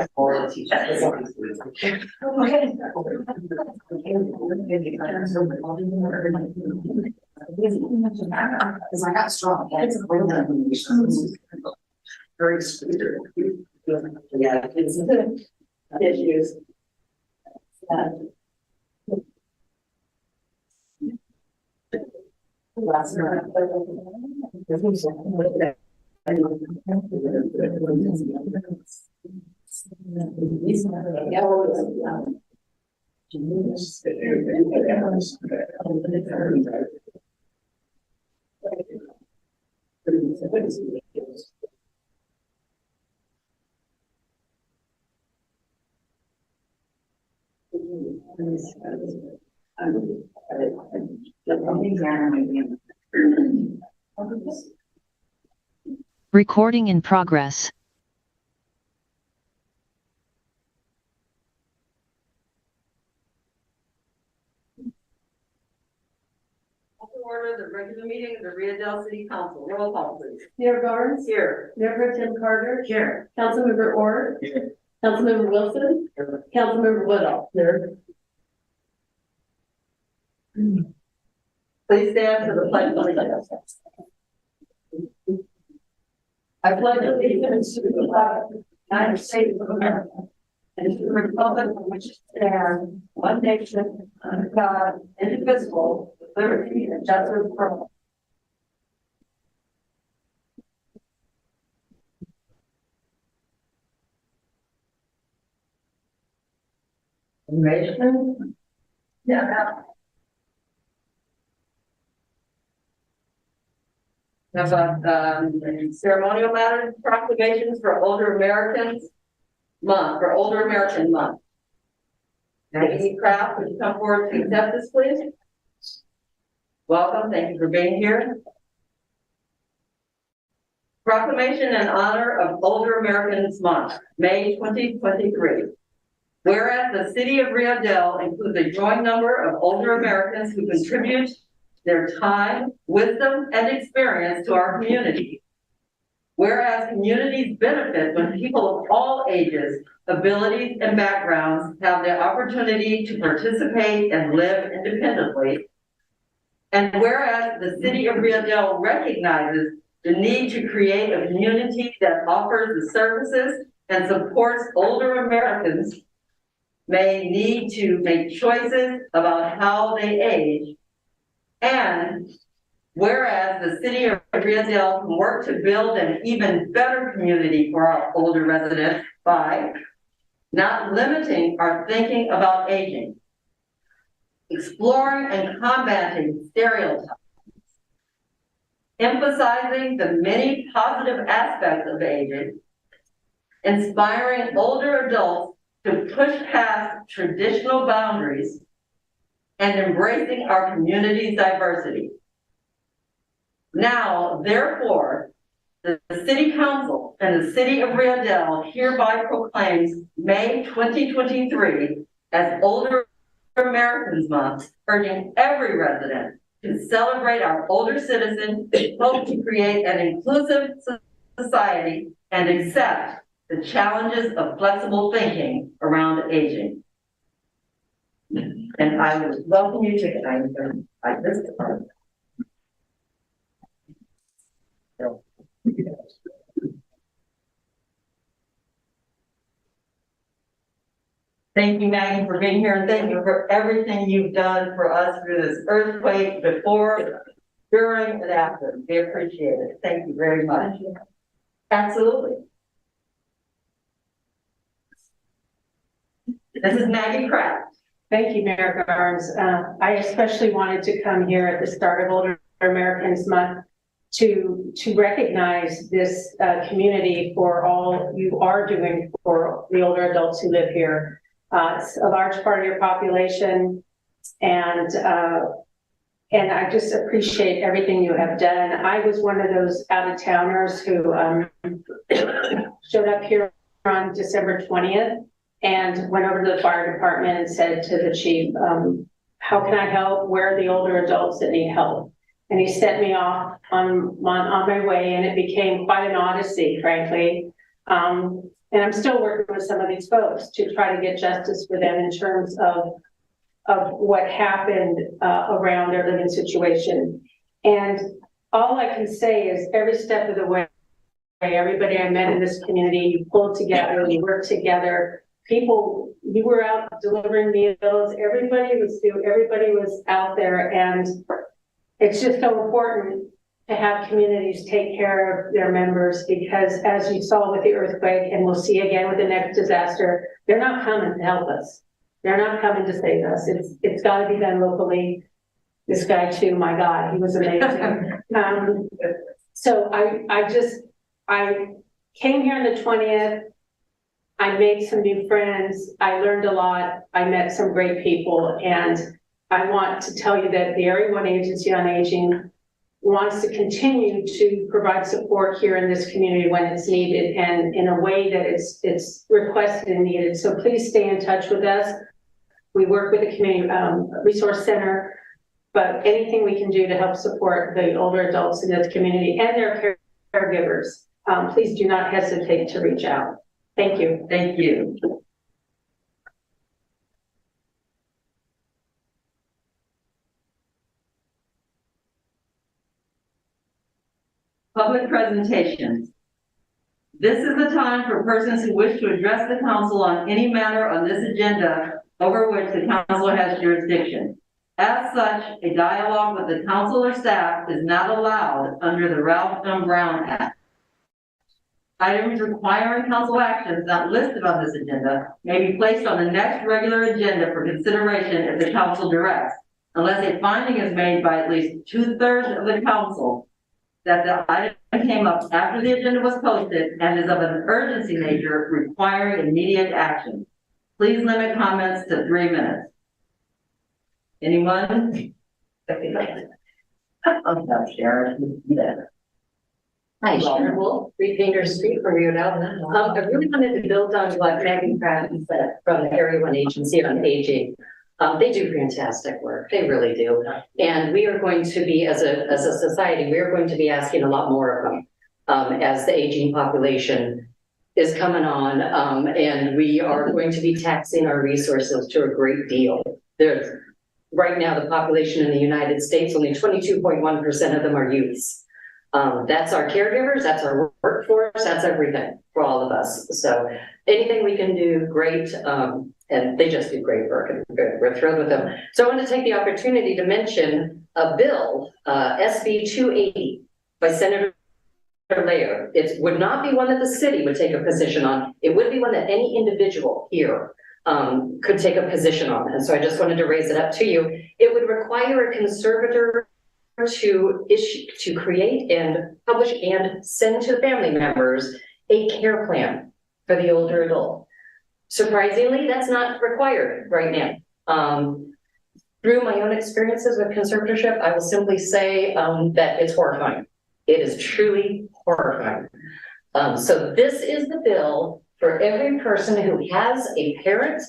I got strong. Very sweet. Yeah, it's issues. Last night. Recording in progress. Order the regular meeting of the Rio Dell City Council. Roll call, please. Mayor Barnes? Here. Mayor Pro Tem Carter? Here. Councilmember Orr? Here. Councilmember Wilson? Here. Councilmember Woodall? Here. Please stand for the pledge of allegiance. I pledge allegiance to the flag of the United States of America and to the republic for which it stands, one nation, under God, indivisible, with liberty and justice for all. Information? Yeah. How about ceremonial matters, proclamations for Older Americans Month, for Older American Month. Maggie Kraft, would you come forward to accept this, please? Welcome, thank you for being here. Proclamation in honor of Older Americans Month, May 2023. Whereas the city of Rio Dell includes a growing number of older Americans who contribute their time, wisdom, and experience to our community. Whereas communities benefit when people of all ages, abilities, and backgrounds have the opportunity to participate and live independently. And whereas the city of Rio Dell recognizes the need to create a community that offers the services and supports older Americans may need to make choices about how they age. And whereas the city of Rio Dell can work to build an even better community for our older residents by not limiting our thinking about aging, exploring and combating stereotypes, emphasizing the many positive aspects of aging, inspiring older adults to push past traditional boundaries, and embracing our community's diversity. Now, therefore, the City Council and the City of Rio Dell hereby proclaims May 2023 as Older Americans Month, urging every resident to celebrate our older citizens, hope to create an inclusive society, and accept the challenges of flexible thinking around aging. And I would welcome you to join like this department. Thank you, Maggie, for being here, and thank you for everything you've done for us through this earthquake before, during, and after. We appreciate it. Thank you very much. Absolutely. This is Maggie Kraft. Thank you, Mayor Barnes. I especially wanted to come here at the start of Older Americans Month to recognize this community for all you are doing for the older adults who live here. It's a large part of your population, and I just appreciate everything you have done. I was one of those out-of-towners who showed up here on December 20th and went over to the fire department and said to the chief, how can I help? Where are the older adults that need help? And he sent me off on my way, and it became quite an odyssey, frankly. And And I'm still working with some of these folks to try to get justice for them in terms of what happened around their living situation. And all I can say is every step of the way, everybody I met in this community, you pulled together, you worked together. People, you were out delivering meals, everybody was out there, and it's just so important to have communities take care of their members, because as you saw with the earthquake, and we'll see again with the next disaster, they're not coming to help us. They're not coming to save us. It's got to be done locally. This guy too, my God, he was amazing. So I came here on the 20th. I made some new friends. I learned a lot. I met some great people. And I want to tell you that the Area 1 Agency on Aging wants to continue to provide support here in this community when it's needed and in a way that it's requested and needed. So please stay in touch with us. We work with the Community Resource Center, but anything we can do to help support the older adults in this community and their caregivers, please do not hesitate to reach out. Thank you. Thank you. Public presentations. This is the time for persons who wish to address the council on any matter on this agenda over which the council has jurisdiction. As such, a dialogue with the council or staff is not allowed under the Ralph M. Brown Act. Items requiring council actions not listed on this agenda may be placed on the next regular agenda for consideration if the council directs, unless a finding is made by at least 2/3 of the council that the item came up after the agenda was posted and is of an urgency nature requiring immediate action. Please limit comments to 3 minutes. Anyone? I'm not Sharon. Yeah. Hi, Sharon Wolf, 3 Painter Street from Rio Dell. I really wanted to build on what Megan Pratt said from the Area 1 Agency on Aging. They do fantastic work, they really do. And we are going to be, as a society, we are going to be asking a lot more of them as the aging population is coming on. And we are going to be taxing our resources to a great deal. There's, right now, the population in the United States, only 22.1% of them are youths. That's our caregivers, that's our workforce, that's everything for all of us. So anything we can do, great. And they just do great work and we're thrilled with them. So I want to take the opportunity to mention a bill, SB 280 by Senator Layer. It would not be one that the city would take a position on. It would be one that any individual here could take a position on. And so I just wanted to raise it up to you. It would require a conservator to create and publish and send to family members a care plan for the older adult. Surprisingly, that's not required right now. Through my own experiences with conservatorship, I will simply say that it's horrifying. It is truly horrifying. So this is the bill for every person who has a parent.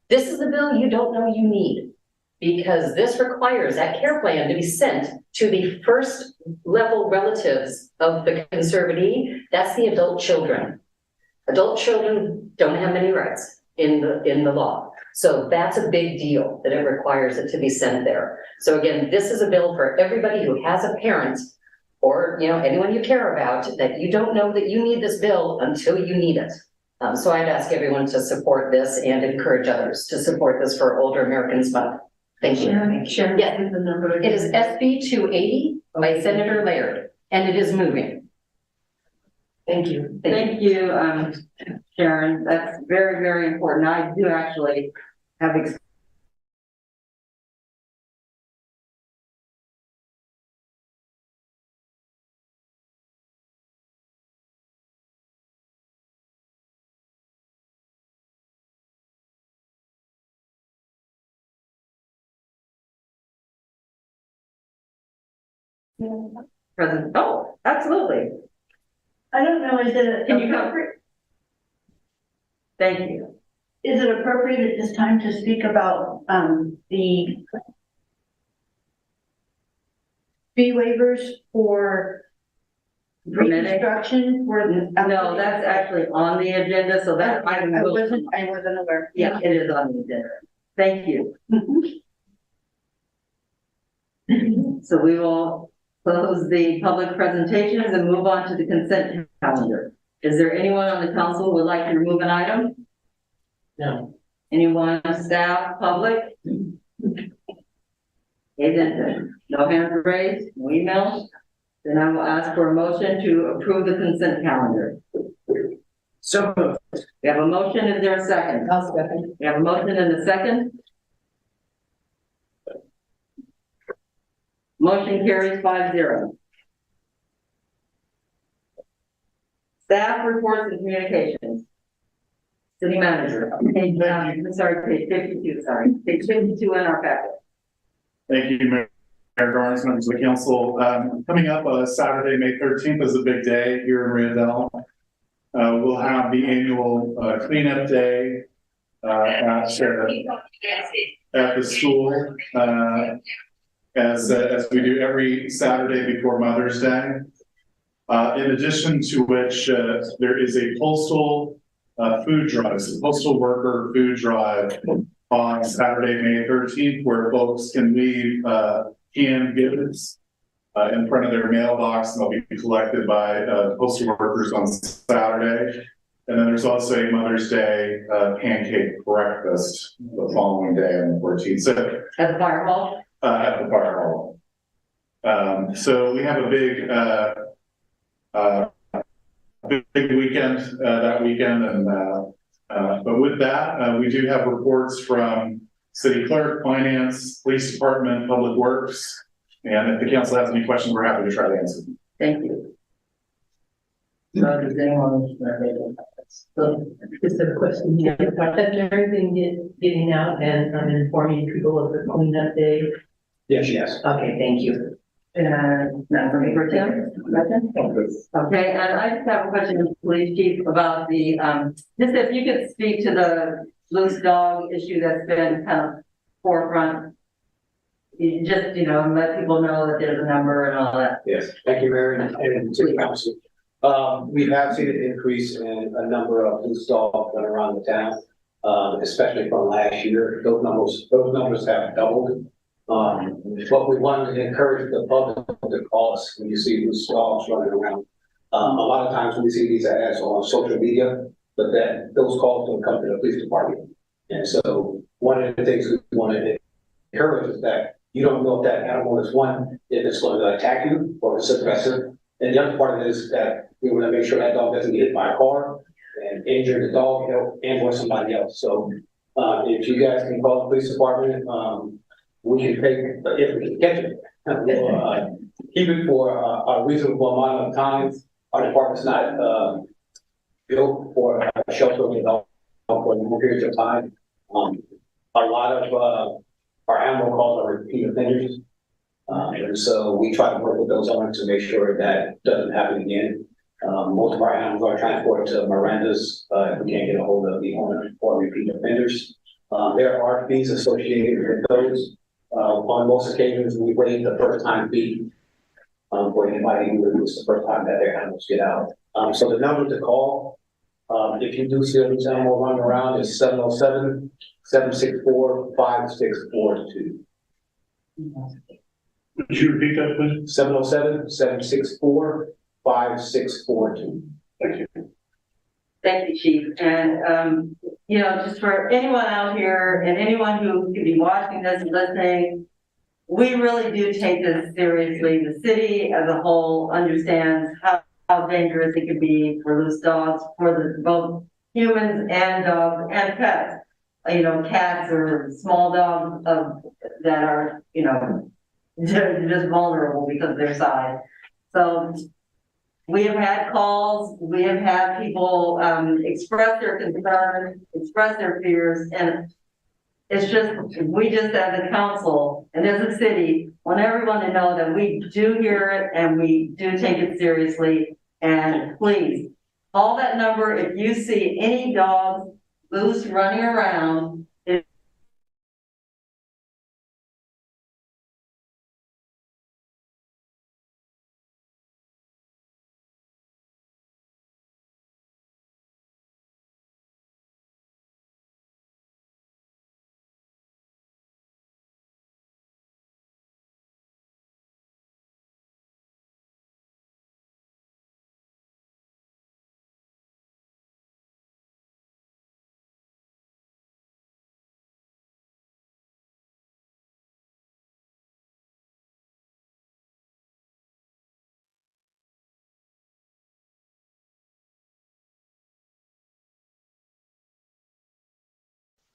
This is the bill you don't know you need, because this requires that care plan to be sent to the first level relatives of the conservatee. That's the adult children. Adult children don't have many rights in the law. So that's a big deal that it requires it to be sent there. So again, this is a bill for everybody who has a parent or anyone you care about that you don't know that you need this bill until you need it. So I'd ask everyone to support this and encourage others to support this for Older Americans Month. Thank you. Sharon, yes. The number. It is SB 280 by Senator Laird, and it is moving. Thank you. Thank you, Sharon. That's very, very important. I do actually have present. Oh, absolutely. I don't know, is it Can you come? appropriate? Thank you. Is it appropriate at this time to speak about the fee waivers for reconstruction for the. No, that's actually on the agenda, so that I item will. wasn't aware. Yeah, it is on the agenda. Thank you. So we will close the public presentations and move on to the consent calendar. Is there anyone on the council who would like to remove an item? No. Anyone, staff, public? Okay, then, no hands raised, no emails? Then I will ask for a motion to approve the consent calendar. So moved. We have a motion, is there a second? I'll second. We have a motion and a second. Motion carries 5-0. Staff reports and communications. City manager, page, page 52, page 52 in our packet. Thank you, Mayor Garnes, members of the council. Coming up Saturday, May 13th is a big day here in Rio Dell. We'll have the annual cleanup day at the school, as we do every Saturday before Mother's Day. In addition to which, there is a postal food drive, so postal worker food drive on Saturday, May 13th, where folks can leave canned goods in front of their mailbox, and they'll be collected by postal workers on Saturday. And then there's also a Mother's Day pancake breakfast the following day on the 14th. So At the fire hall? At the fire hall. So we have a big weekend that weekend, and but with that, we do have reports from city clerk, finance, police department, public works, and if the council has any questions, we're happy to try to answer them. Thank you. So does anyone? Just a question here. Has everything getting out and informing people of the cleanup day? Yes. Okay, thank you. Member Pro Tem? Okay, and I just have a question to the police chief about the, just if you could speak to the loose dog issue that's been kind of forefront. You just, let people know that there's a number and all that. Yes, thank you, Mayor, and City Council. We have seen an increase in a number of loose dogs that are around the town, especially from last year. Those numbers have doubled. What we wanted to encourage the public to call us when you see loose dogs running around. A lot of times we see these ads on social media, but those calls don't come to the police department. And so one of the things we want to encourage is that you don't know if that animal is if it's going to attack you or if it's aggressive. And the other part of it is that we want to make sure that dog doesn't get hit by a car and injure the dog and or somebody else. So if you guys can call the police department, we can take, if we can catch it, we'll keep it for a reasonable amount of time. Our department's not built for sheltering the dog for long periods of time. A lot of our animal calls are repeat offenders. And so we try to work with those owners to make sure that doesn't happen again. Most of our animals are transported to Miranda's if we can't get a hold of the owner or repeat offenders. There are fees associated with those. On most occasions, we waive the first time fee for anybody who is the first time that their animals get out. So the number to call, if you do see a loose animal running around, is 707-764-5642. Would you repeat that, please? 707-764-5642. Thank you. Thank you, Chief. And, just for anyone out here and anyone who could be watching this and listening, we really do take this seriously. The city as a whole understands how dangerous it can be for loose dogs, for both humans and dogs and pets. Cats or small dogs that are, just vulnerable because of their size. So we have had calls, we have had people express their concerns, express their fears, and we just as a council and as a city want everyone to know that we do hear it and we do take it seriously. And please call that number if you see any dogs loose running around.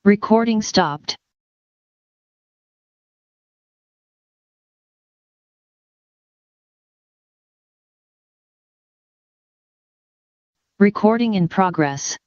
Recording stopped. Recording in progress.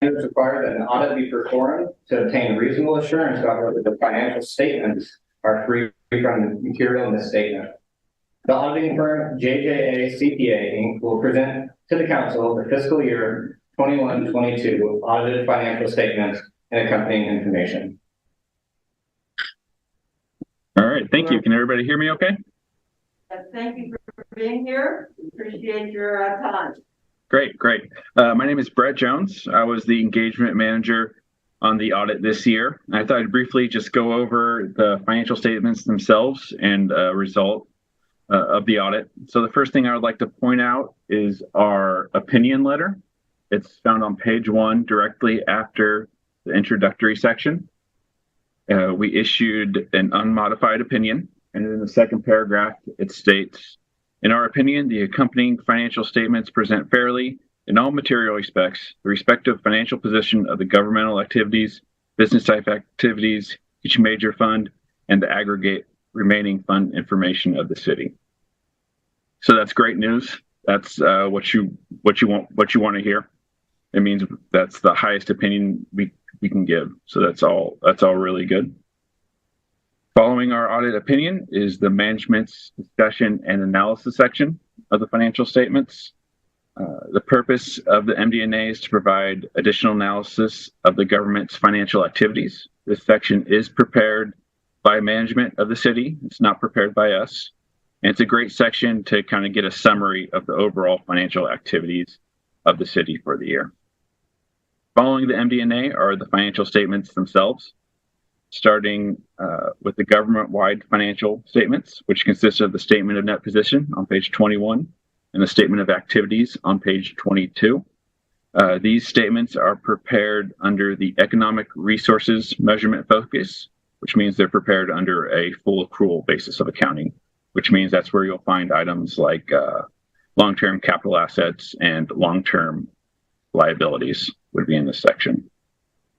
It's required that an audit be performed to obtain reasonable assurance about whether the financial statements are free from material misstatement. The auditing firm JJA CPA Inc. will present to the council the fiscal year 21-22 audited financial statements and accompanying information. All right, thank you. Can everybody hear me okay? Thank you for being here. Appreciate your time. Great. My name is Brett Jones. I was the engagement manager on the audit this year. I thought I'd briefly just go over the financial statements themselves and result of the audit. So the first thing I would like to point out is our opinion letter. It's found on page 1 directly after the introductory section. We issued an unmodified opinion, and in the second paragraph, it states, in our opinion, the accompanying financial statements present fairly, in all material respects, the respective financial position of the governmental activities, business type activities, each major fund, and the aggregate remaining fund information of the city. So that's great news. That's what you want to hear. It means that's the highest opinion we can give. So that's all really good. Following our audit opinion is the management's discussion and analysis section of the financial statements. The purpose of the MD&A is to provide additional analysis of the government's financial activities. This section is prepared by management of the city. It's not prepared by us. And it's a great section to kind of get a summary of the overall financial activities of the city for the year. Following the MD&A are the financial statements themselves, starting with the government-wide financial statements, which consist of the statement of net position on page 21 and the statement of activities on page 22. These statements are prepared under the economic resources measurement focus, which means they're prepared under a full accrual basis of accounting, which means that's where you'll find items like long-term capital assets and long-term liabilities would be in this section.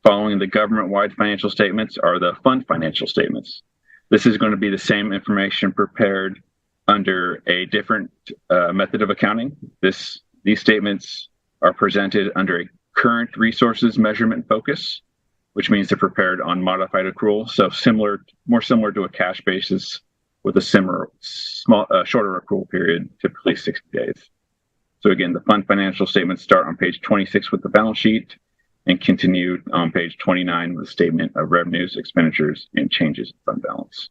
Following the government-wide financial statements are the fund financial statements. This is going to be the same information prepared under a different method of accounting. These statements are presented under a current resources measurement focus, which means they're prepared on modified accrual. So more similar to a cash basis with a shorter accrual period, typically 60 days. So again, the fund financial statements start on page 26 with the balance sheet and continue on page 29 with the statement of revenues, expenditures, and changes in fund balance.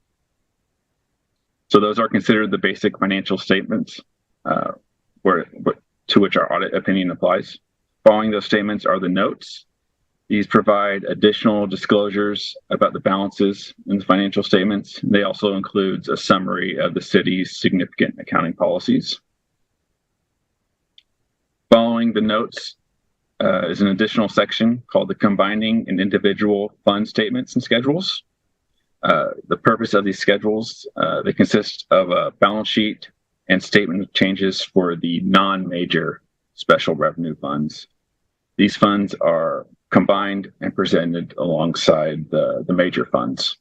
So those are considered the basic financial statements to which our audit opinion applies. Following those statements are the notes. These provide additional disclosures about the balances in the financial statements. They also include a summary of the city's significant accounting policies. Following the notes is an additional section called the combining and individual fund statements and schedules. The purpose of these schedules, they consist of a balance sheet and statement of changes for the non-major special revenue funds. These funds are combined and presented alongside the major funds.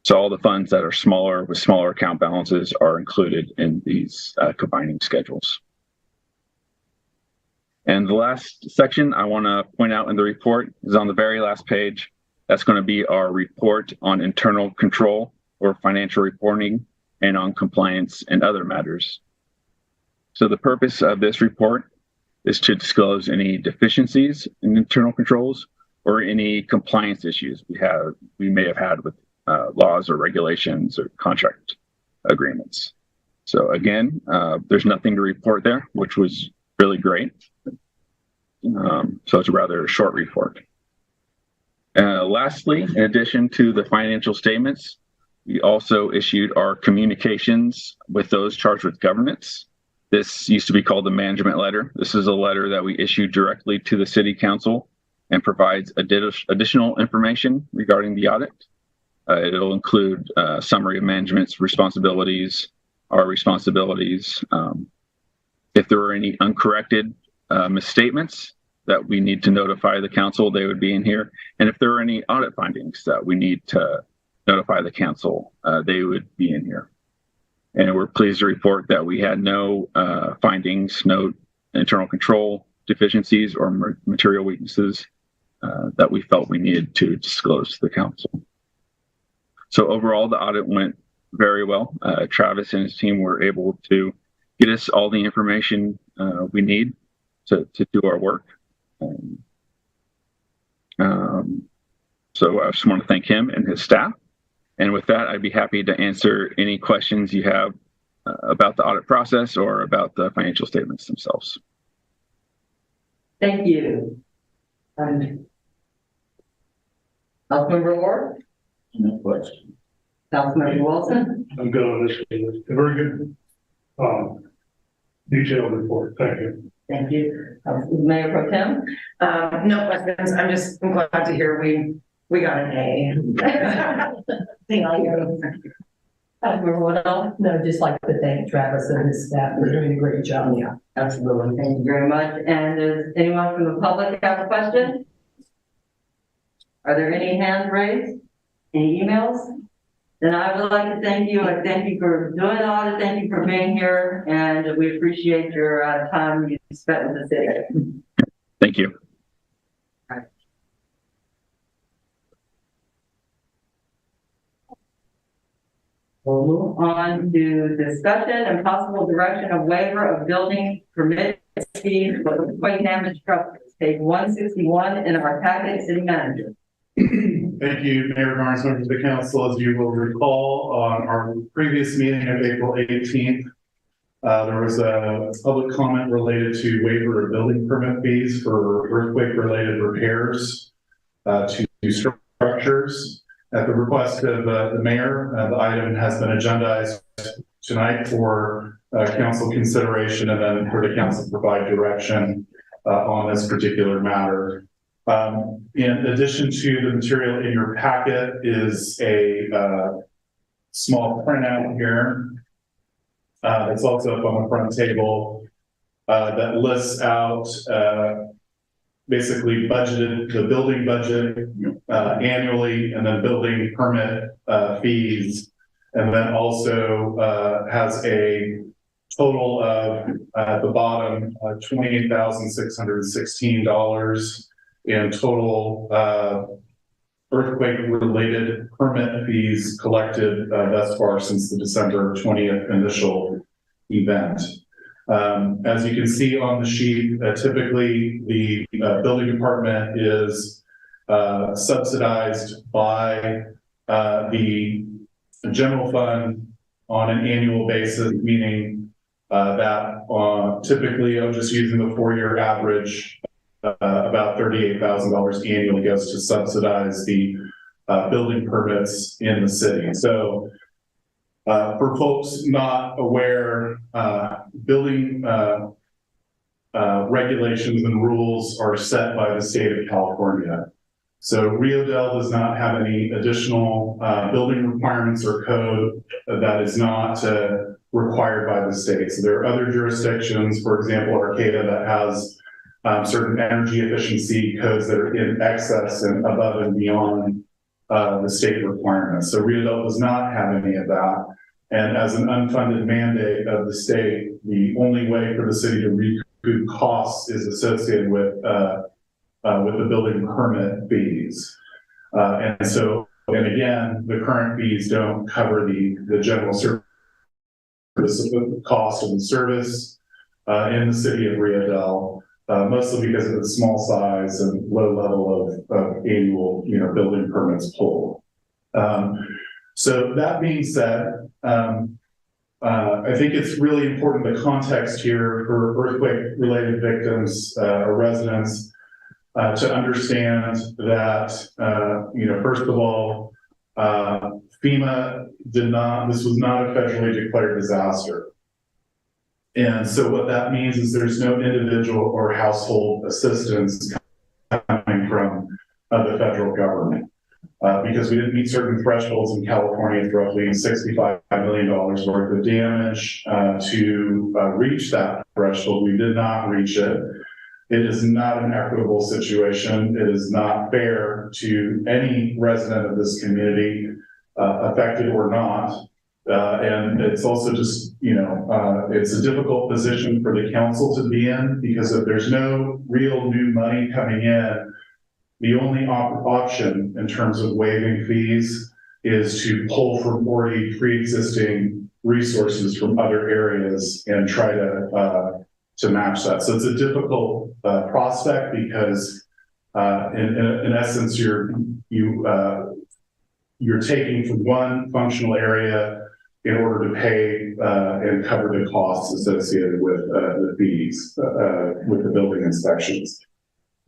So all the funds that are smaller with smaller account balances are included in these combining schedules. And the last section I want to point out in the report is on the very last page. That's going to be our report on internal control or financial reporting and on compliance and other matters. So the purpose of this report is to disclose any deficiencies in internal controls or any compliance issues we may have had with laws or regulations or contract agreements. So again, there's nothing to report there, which was really great. So it's a rather short report. Lastly, in addition to the financial statements, we also issued our communications with those charged with governance. This used to be called the management letter. This is a letter that we issue directly to the city council and provides additional information regarding the audit. It'll include a summary of management's responsibilities, our responsibilities. If there were any uncorrected misstatements that we need to notify the council, they would be in here. And if there are any audit findings that we need to notify the council, they would be in here. And we're pleased to report that we had no findings, no internal control deficiencies or material weaknesses that we felt we needed to disclose to the council. So overall, the audit went very well. Travis and his team were able to get us all the information we need to do our work. So I just want to thank him and his staff. And with that, I'd be happy to answer any questions you have about the audit process or about the financial statements themselves. Thank you. Councilmember Ward? No question. Councilmember Wilson? I'm good on this. A very good, detailed report. Thank you. Thank you. Mayor Pro Tem? No questions. I'm glad to hear we got an A. Councilmember Waddell? No, just like to thank Travis and his staff for doing a great job. Yeah, absolutely. Thank you very much. And does anyone from the public have a question? Are there any hands raised? Any emails? Then I would like to thank you. I thank you for doing the audit. Thank you for being here. And we appreciate your time you spent with the city. Thank you. We'll move on to discussion and possible direction of waiver of building permit fees for quake damage structures. Page 161 in our packet, City Manager. Thank you, Mayor Garnes, members of the council. As you will recall, on our previous meeting of April 18th, there was a public comment related to waiver of building permit fees for earthquake-related repairs to structures. At the request of the mayor, the item has been agendized tonight for council consideration and then for the council to provide direction on this particular matter. In addition to the material in your packet is a small printout here. It's also up on the front table that lists out basically the building budget annually, and then building permit fees, and then also has a total of at the bottom $28,616 in total earthquake-related permit fees collected thus far since the December 20th initial event. As you can see on the sheet, typically the building department is subsidized by the general fund on an annual basis, meaning that typically, I'm just using the 4-year average, about $38,000 annually goes to subsidize the building permits in the city. So for folks not aware, building regulations and rules are set by the state of California. So Rio Dell does not have any additional building requirements or code that is not required by the state. So there are other jurisdictions, for example, Arcata, that has certain energy efficiency codes that are in excess and above and beyond the state requirements. So Rio Dell does not have any of that. And as an unfunded mandate of the state, the only way for the city to costs is associated with the building permit fees. And again, the current fees don't cover the general service cost of the service in the city of Rio Dell, mostly because of the small size and low level of annual, building permits pulled. So that being said, I think it's really important the context here for earthquake-related victims or residents to understand that, first of all, FEMA this was not a federally declared disaster. And so what that means is there's no individual or household assistance coming from the federal government. Because we didn't meet certain thresholds in California, it's roughly $65 million worth of damage to reach that threshold. We did not reach it. It is not an equitable situation. It is not fair to any resident of this community, affected or not. And it's also just, it's a difficult position for the council to be in, because if there's no real new money coming in, the only option in terms of waiving fees is to pull from already pre-existing resources from other areas and try to match that. So it's a difficult prospect, because in essence, you're taking from one functional area in order to pay and cover the costs associated with the fees with the building inspections.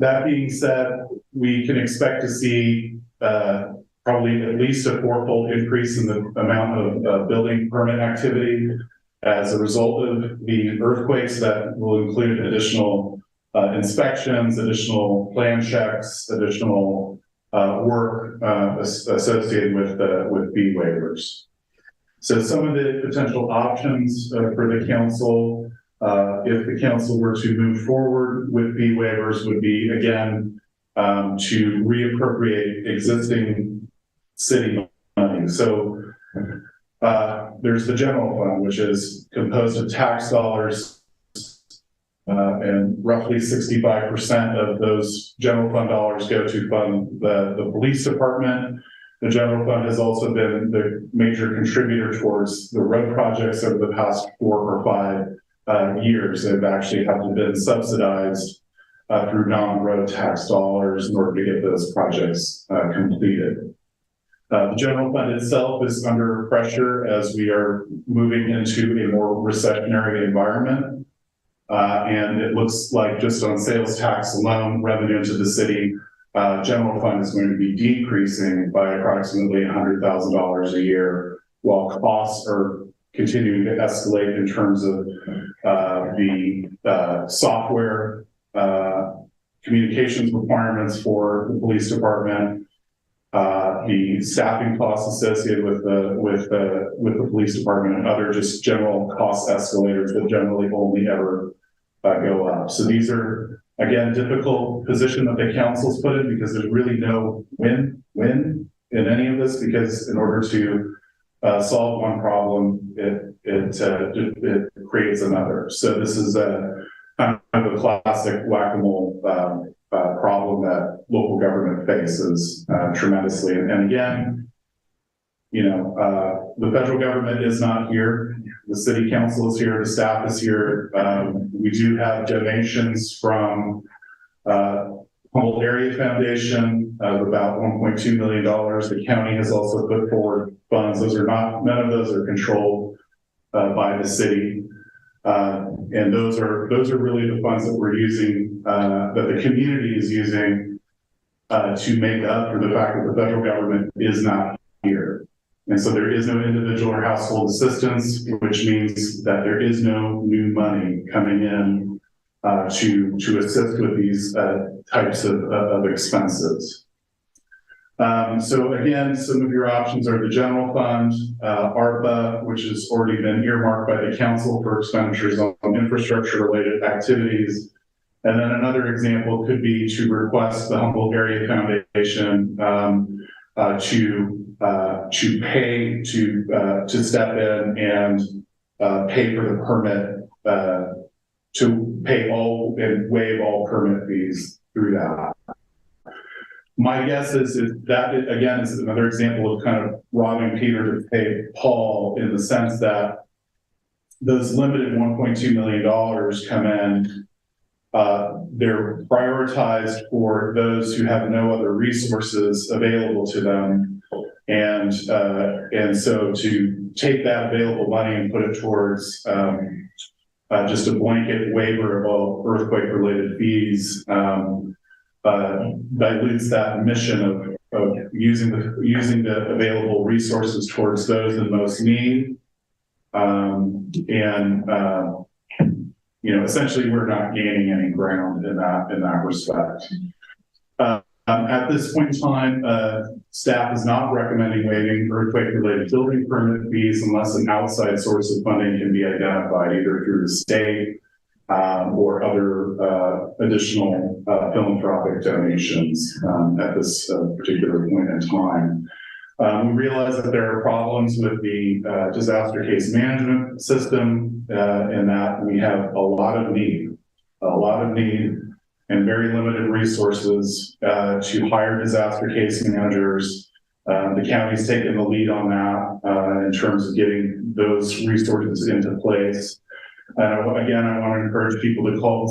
That being said, we can expect to see probably at least a fourfold increase in the amount of building permit activity as a result of the earthquakes. That will include additional inspections, additional plan checks, additional work associated with fee waivers. So some of the potential options for the council, if the council were to move forward with fee waivers, would be, again, to reappropriate existing city money. So there's the general fund, which is composed of tax dollars, and roughly 65% of those general fund dollars go to fund the police department. The general fund has also been the major contributor towards the road projects over the past 4 or 5 years. They've actually been subsidized through non-road tax dollars in order to get those projects completed. The general fund itself is under pressure as we are moving into a more recessionary environment. And it looks like just on sales tax alone, revenue to the city, general fund is going to be decreasing by approximately $100,000 a year, while costs are continuing to escalate in terms of the software communications requirements for the police department, the staffing costs associated with the police department, and other just general cost escalators that generally only ever go up. So these are, again, difficult position that the council's put in, because there's really no win-win in any of this, because in order to solve one problem, it creates another. So this is kind of a classic whack-a-mole problem that local government faces tremendously. And again, the federal government is not here. The city council is here. The staff is here. We do have donations from Humboldt Area Foundation of about $1.2 million. The county has also put forward funds. None of those are controlled by the city. And those are really the funds that we're using, that the community is using to make up for the fact that the federal government is not here. And so there is no individual or household assistance, which means that there is no new money coming in to assist with these types of expenses. So again, some of your options are the general fund, ARPA, which has already been earmarked by the council for expenditures on infrastructure related activities. And then another example could be to request the Humboldt Area Foundation to pay to step in and pay for the permit, to pay all and waive all permit fees through that. My guess is that, again, is another example of kind of robbing Peter to pay Paul, in the sense that those limited $1.2 million come in. They're prioritized for those who have no other resources available to them. And so to take that available money and put it towards just a blanket waiver of all earthquake-related fees dilutes that mission of using the available resources towards those in most need. Essentially, we're not gaining any ground in that respect. At this point in time, staff is not recommending waiving earthquake-related building permit fees unless an outside source of funding can be identified, either through the state or other additional philanthropic donations at this particular point in time. We realize that there are problems with the disaster case management system, and that we have a lot of need and very limited resources to hire disaster case managers. The county's taken the lead on that in terms of getting those resources into place. Again, I want to encourage people to call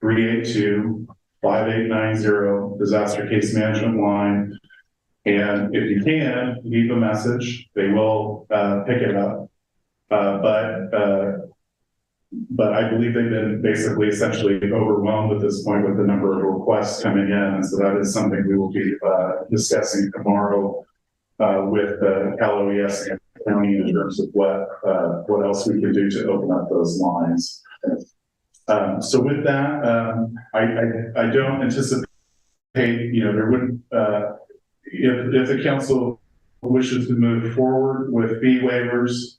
707-382-5890 disaster case management line. And if you can, leave a message. They will pick it up. But I believe they've been basically essentially overwhelmed at this point with the number of requests coming in. And so that is something we will be discussing tomorrow with LOES and the county in terms of what else we can do to open up those lines. So with that, I don't anticipate, there wouldn't, if the council wishes to move forward with fee waivers,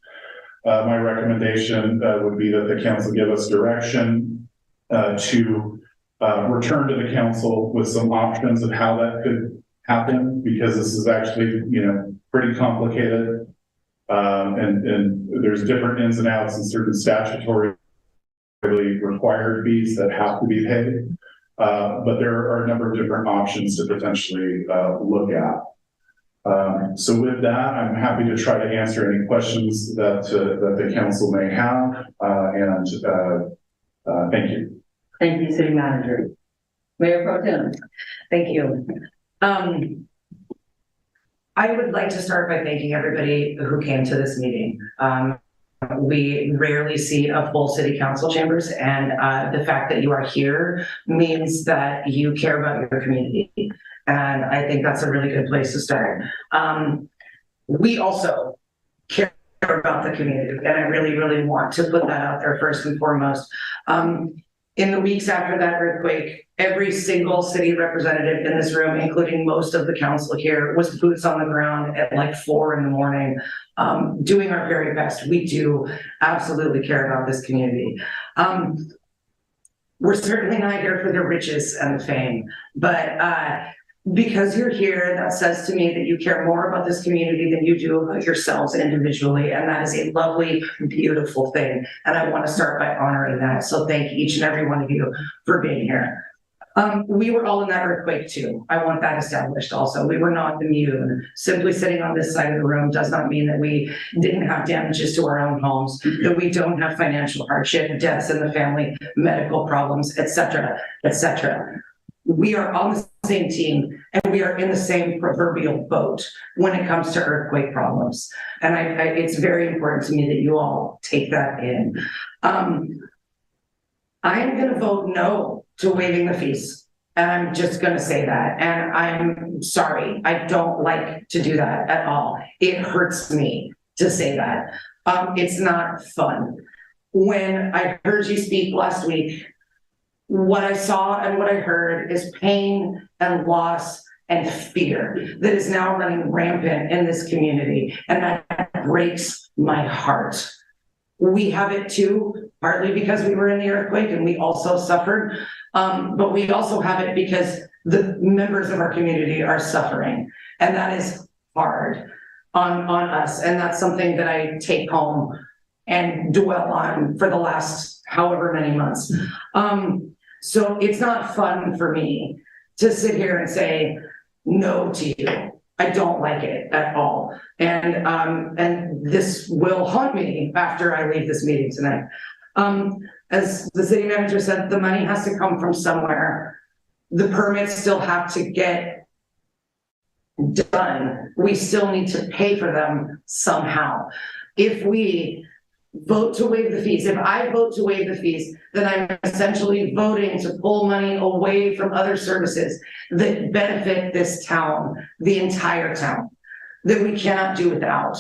my recommendation would be that the council give us direction to return to the council with some options of how that could happen, because this is actually, pretty complicated. And there's different ins and outs and certain statutory required fees that have to be paid. But there are a number of different options to potentially look at. So with that, I'm happy to try to answer any questions that the council may have. Thank you. Thank you, City Manager. Mayor Pro Tem. Thank you. I would like to start by thanking everybody who came to this meeting. We rarely see a full city council chambers, and the fact that you are here means that you care about your community. And I think that's a really good place to start. We also care about the community, and I really, really want to put that out there first and foremost. In the weeks after that earthquake, every single city representative in this room, including most of the council here, was boots on the ground at like 4 a.m, doing our very best. We do absolutely care about this community. We're certainly not here for the riches and the fame, but because you're here, that says to me that you care more about this community than you do about yourselves individually. And that is a lovely, beautiful thing. And I want to start by honoring that. So thank each and every one of you for being here. We were all in that earthquake too. I want that established also. We were not immune. Simply sitting on this side of the room does not mean that we didn't have damages to our own homes, that we don't have financial hardship, deaths in the family, medical problems, etc., etc. We are on the same team, and we are in the same proverbial boat when it comes to earthquake problems. And it's very important to me that you all take that in. I am going to vote no to waiving the fees. And I'm just going to say that. And I'm sorry, I don't like to do that at all. It hurts me to say that. It's not fun. When I heard you speak last week, what I saw and what I heard is pain and loss and fear that is now running rampant in this community. And that breaks my heart. We have it too, partly because we were in the earthquake and we also suffered. But we also have it because the members of our community are suffering. And that is hard on us. And that's something that I take home and dwell on for the last however many months. So it's not fun for me to sit here and say no to you. I don't like it at all. And this will haunt me after I leave this meeting tonight. As the city manager said, the money has to come from somewhere. The permits still have to get done. We still need to pay for them somehow. If we vote to waive the fees, if I vote to waive the fees, then I'm essentially voting to pull money away from other services that benefit this town, the entire town, that we cannot do without.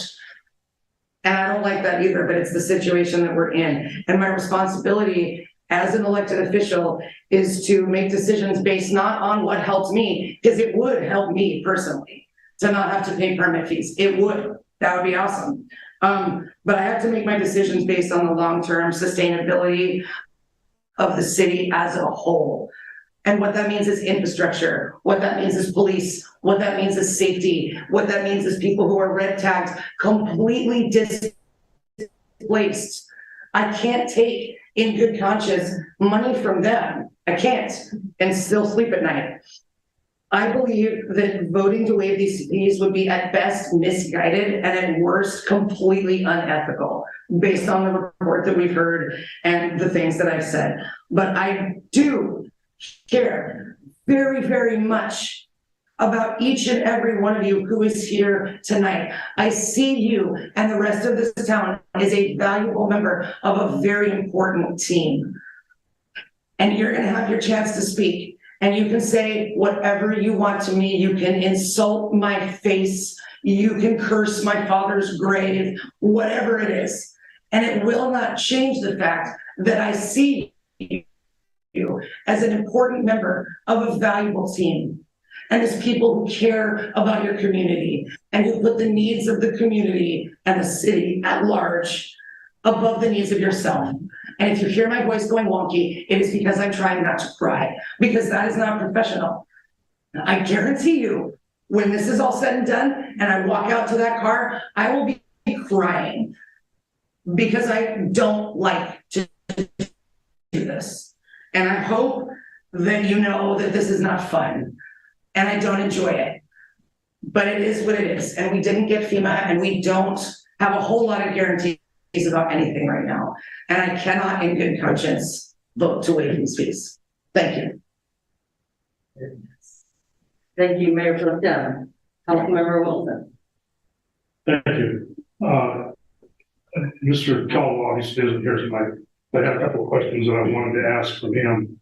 And I don't like that either, but it's the situation that we're in. And my responsibility as an elected official is to make decisions based not on what helps me, because it would help me personally to not have to pay permit fees. It would. That would be awesome. But I have to make my decisions based on the long-term sustainability of the city as a whole. And what that means is infrastructure. What that means is police. What that means is safety. What that means is people who are red tagged, completely displaced. I can't take in good conscience money from them. I can't, and still sleep at night. I believe that voting to waive these fees would be at best misguided and at worst completely unethical based on the report that we've heard and the things that I've said. But I do care very, very much about each and every one of you who is here tonight. I see you and the rest of this town as a valuable member of a very important team. And you're gonna have your chance to speak. And you can say whatever you want to me. You can insult my face. You can curse my father's grave, whatever it is. And it will not change the fact that I see you as an important member of a valuable team. And as people who care about your community and who put the needs of the community and the city at large above the needs of yourself. And if you hear my voice going wonky, it is because I'm trying not to cry, because that is not professional. I guarantee you, when this is all said and done, and I walk out to that car, I will be crying because I don't like to do this. And I hope that you know that this is not fun and I don't enjoy it, but it is what it is. And we didn't get FEMA and we don't have a whole lot of guarantees about anything right now. And I cannot in good conscience vote to waive these fees. Thank you. Thank you, Mayor Pro Tem. Councilmember Wilson. Thank you. Mr. Kellogg obviously isn't here tonight, but I had a couple of questions that I wanted to ask from him.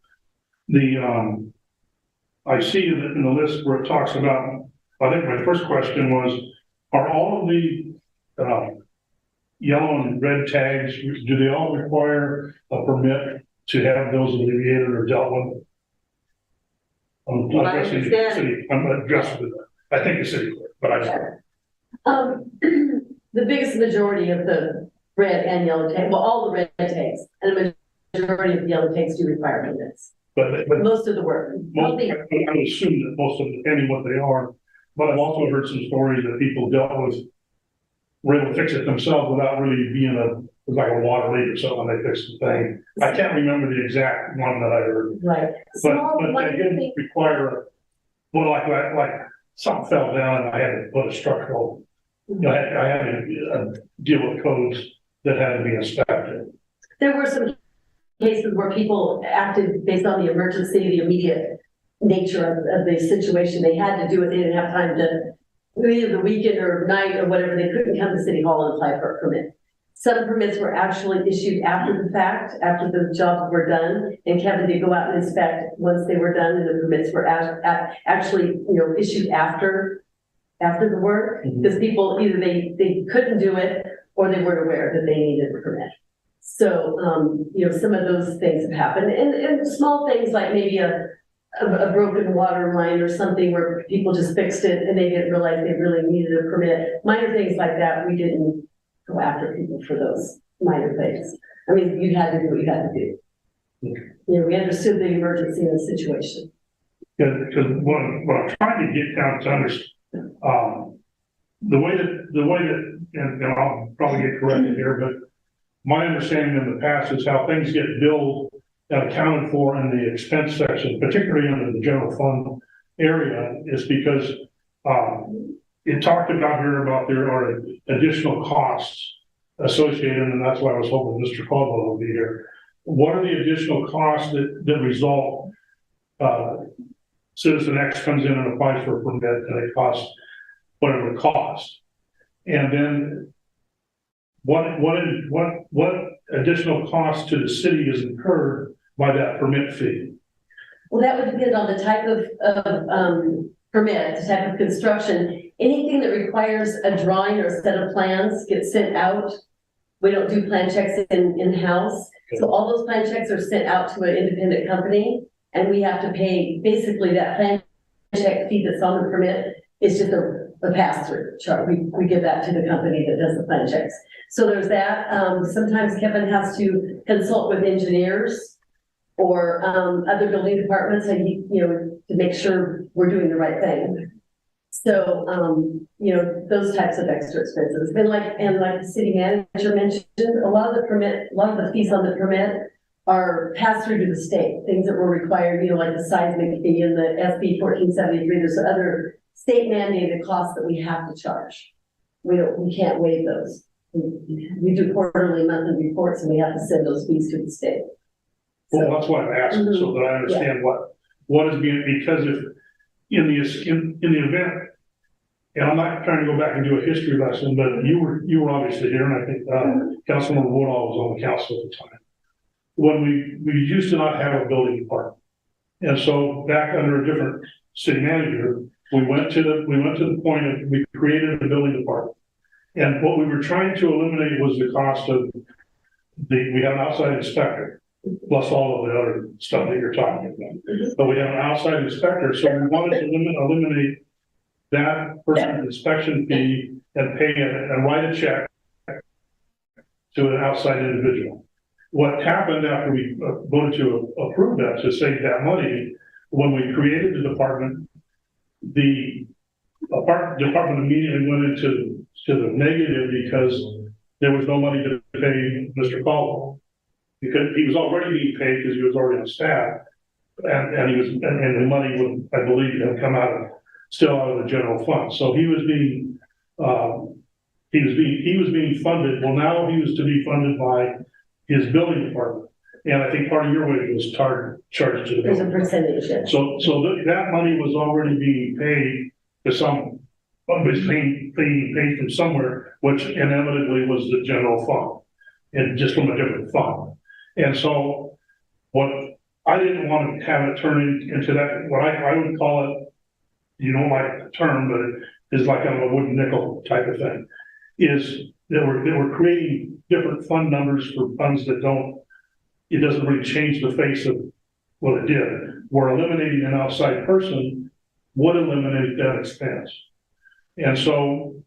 I see that in the list where it talks about, I think my first question was, are all of the yellow and red tags, do they all require a permit to have those alleviated or dealt with? I'm addressing the city, I'm addressing I think the city clerk, but I don't. The biggest majority of the red and yellow tags, well, all the red tags and the majority of the yellow tags do require permits. But most of the work. I would assume that most of them, depending what they are, but I've also heard some stories that people dealt with, were able to fix it themselves without really being like a water leak or something, they fixed the thing. I can't remember the exact one that I heard. Right. But they didn't require, well, like something fell down and I had to put a structural, I had to deal with codes that had to be inspected. There were some cases where people acted based on the emergency, the immediate nature of the situation. They had to do it. They didn't have time to, either the weekend or night or whatever. They couldn't come to City Hall and apply for a permit. Some permits were actually issued after the fact, after the jobs were done, and Kevin did go out and inspect once they were done, and the permits were actually, issued after the work, because people either they couldn't do it or they weren't aware that they needed a permit. So, some of those things have happened, and small things like maybe a broken water line or something where people just fixed it and they didn't realize they really needed a permit. Minor things like that, we didn't go after people for those minor things. I mean, you had to do what you had to do. Okay. We understood the emergency in the situation. Because what I'm trying to get down to understand, the way that, and I'll probably get corrected here, but my understanding in the past is how things get billed and accounted for in the expense section, particularly under the general fund area, is because it talked about here about there are additional costs associated, and that's why I was hoping Mr. Caldwell would be here. What are the additional costs that result? Citizen X comes in and applies for a permit, and it costs whatever it costs. And then what additional cost to the city is incurred by that permit fee? Well, that would depend on the type of permit, the type of construction. Anything that requires a drawing or a set of plans gets sent out. We don't do plan checks in-house. So all those plan checks are sent out to an independent company, and we have to pay basically that plan check fee that's on the permit. It's just a pass-through charge. We give that to the company that does the plan checks. So there's that. Sometimes Kevin has to consult with engineers or other building departments, and to make sure we're doing the right thing. So, those types of extra expenses. And like the city manager mentioned, a lot of the fees on the permit are passed through to the state, things that were required, like the seismic fee and the SB 1473. There's other state mandated costs that we have to charge. We can't waive those. We do quarterly, monthly reports, and we have to send those fees to the state. Well, that's why I'm asking, so that I understand what is being, because if in the event, and I'm not trying to go back and do a history lesson, but you were obviously here, and I think Councilman Woodall was on the council at the time. When we used to not have a building department, and so back under a different city manager, we went to the point of we created a building department, and what we were trying to eliminate was the cost of we have an outside inspector, plus all of the other stuff that you're talking about. But we have an outside inspector, so we wanted to eliminate that person's inspection fee and pay and write a check to an outside individual. What happened after we voted to approve that, to save that money, when we created the department immediately went into the negative because there was no money to pay Mr. Caldwell. Because he was already being paid because he was already on staff, and the money would, I believe, have come still out of the general fund. So he was being funded. Well, now he was to be funded by his building department, and I think part of your wage was charged to the There's a building. percentage. Yeah. So that money was already being paid to was being paid from somewhere, which inevitably was the general fund, and just from a different fund. And so what I didn't want to have it turn into that, what I would call it, you don't like the term, but it is like kind of a wooden nickel type of thing, is that we're creating different fund numbers for funds that it doesn't really change the face of what it did. We're eliminating an outside person would eliminate that expense. And so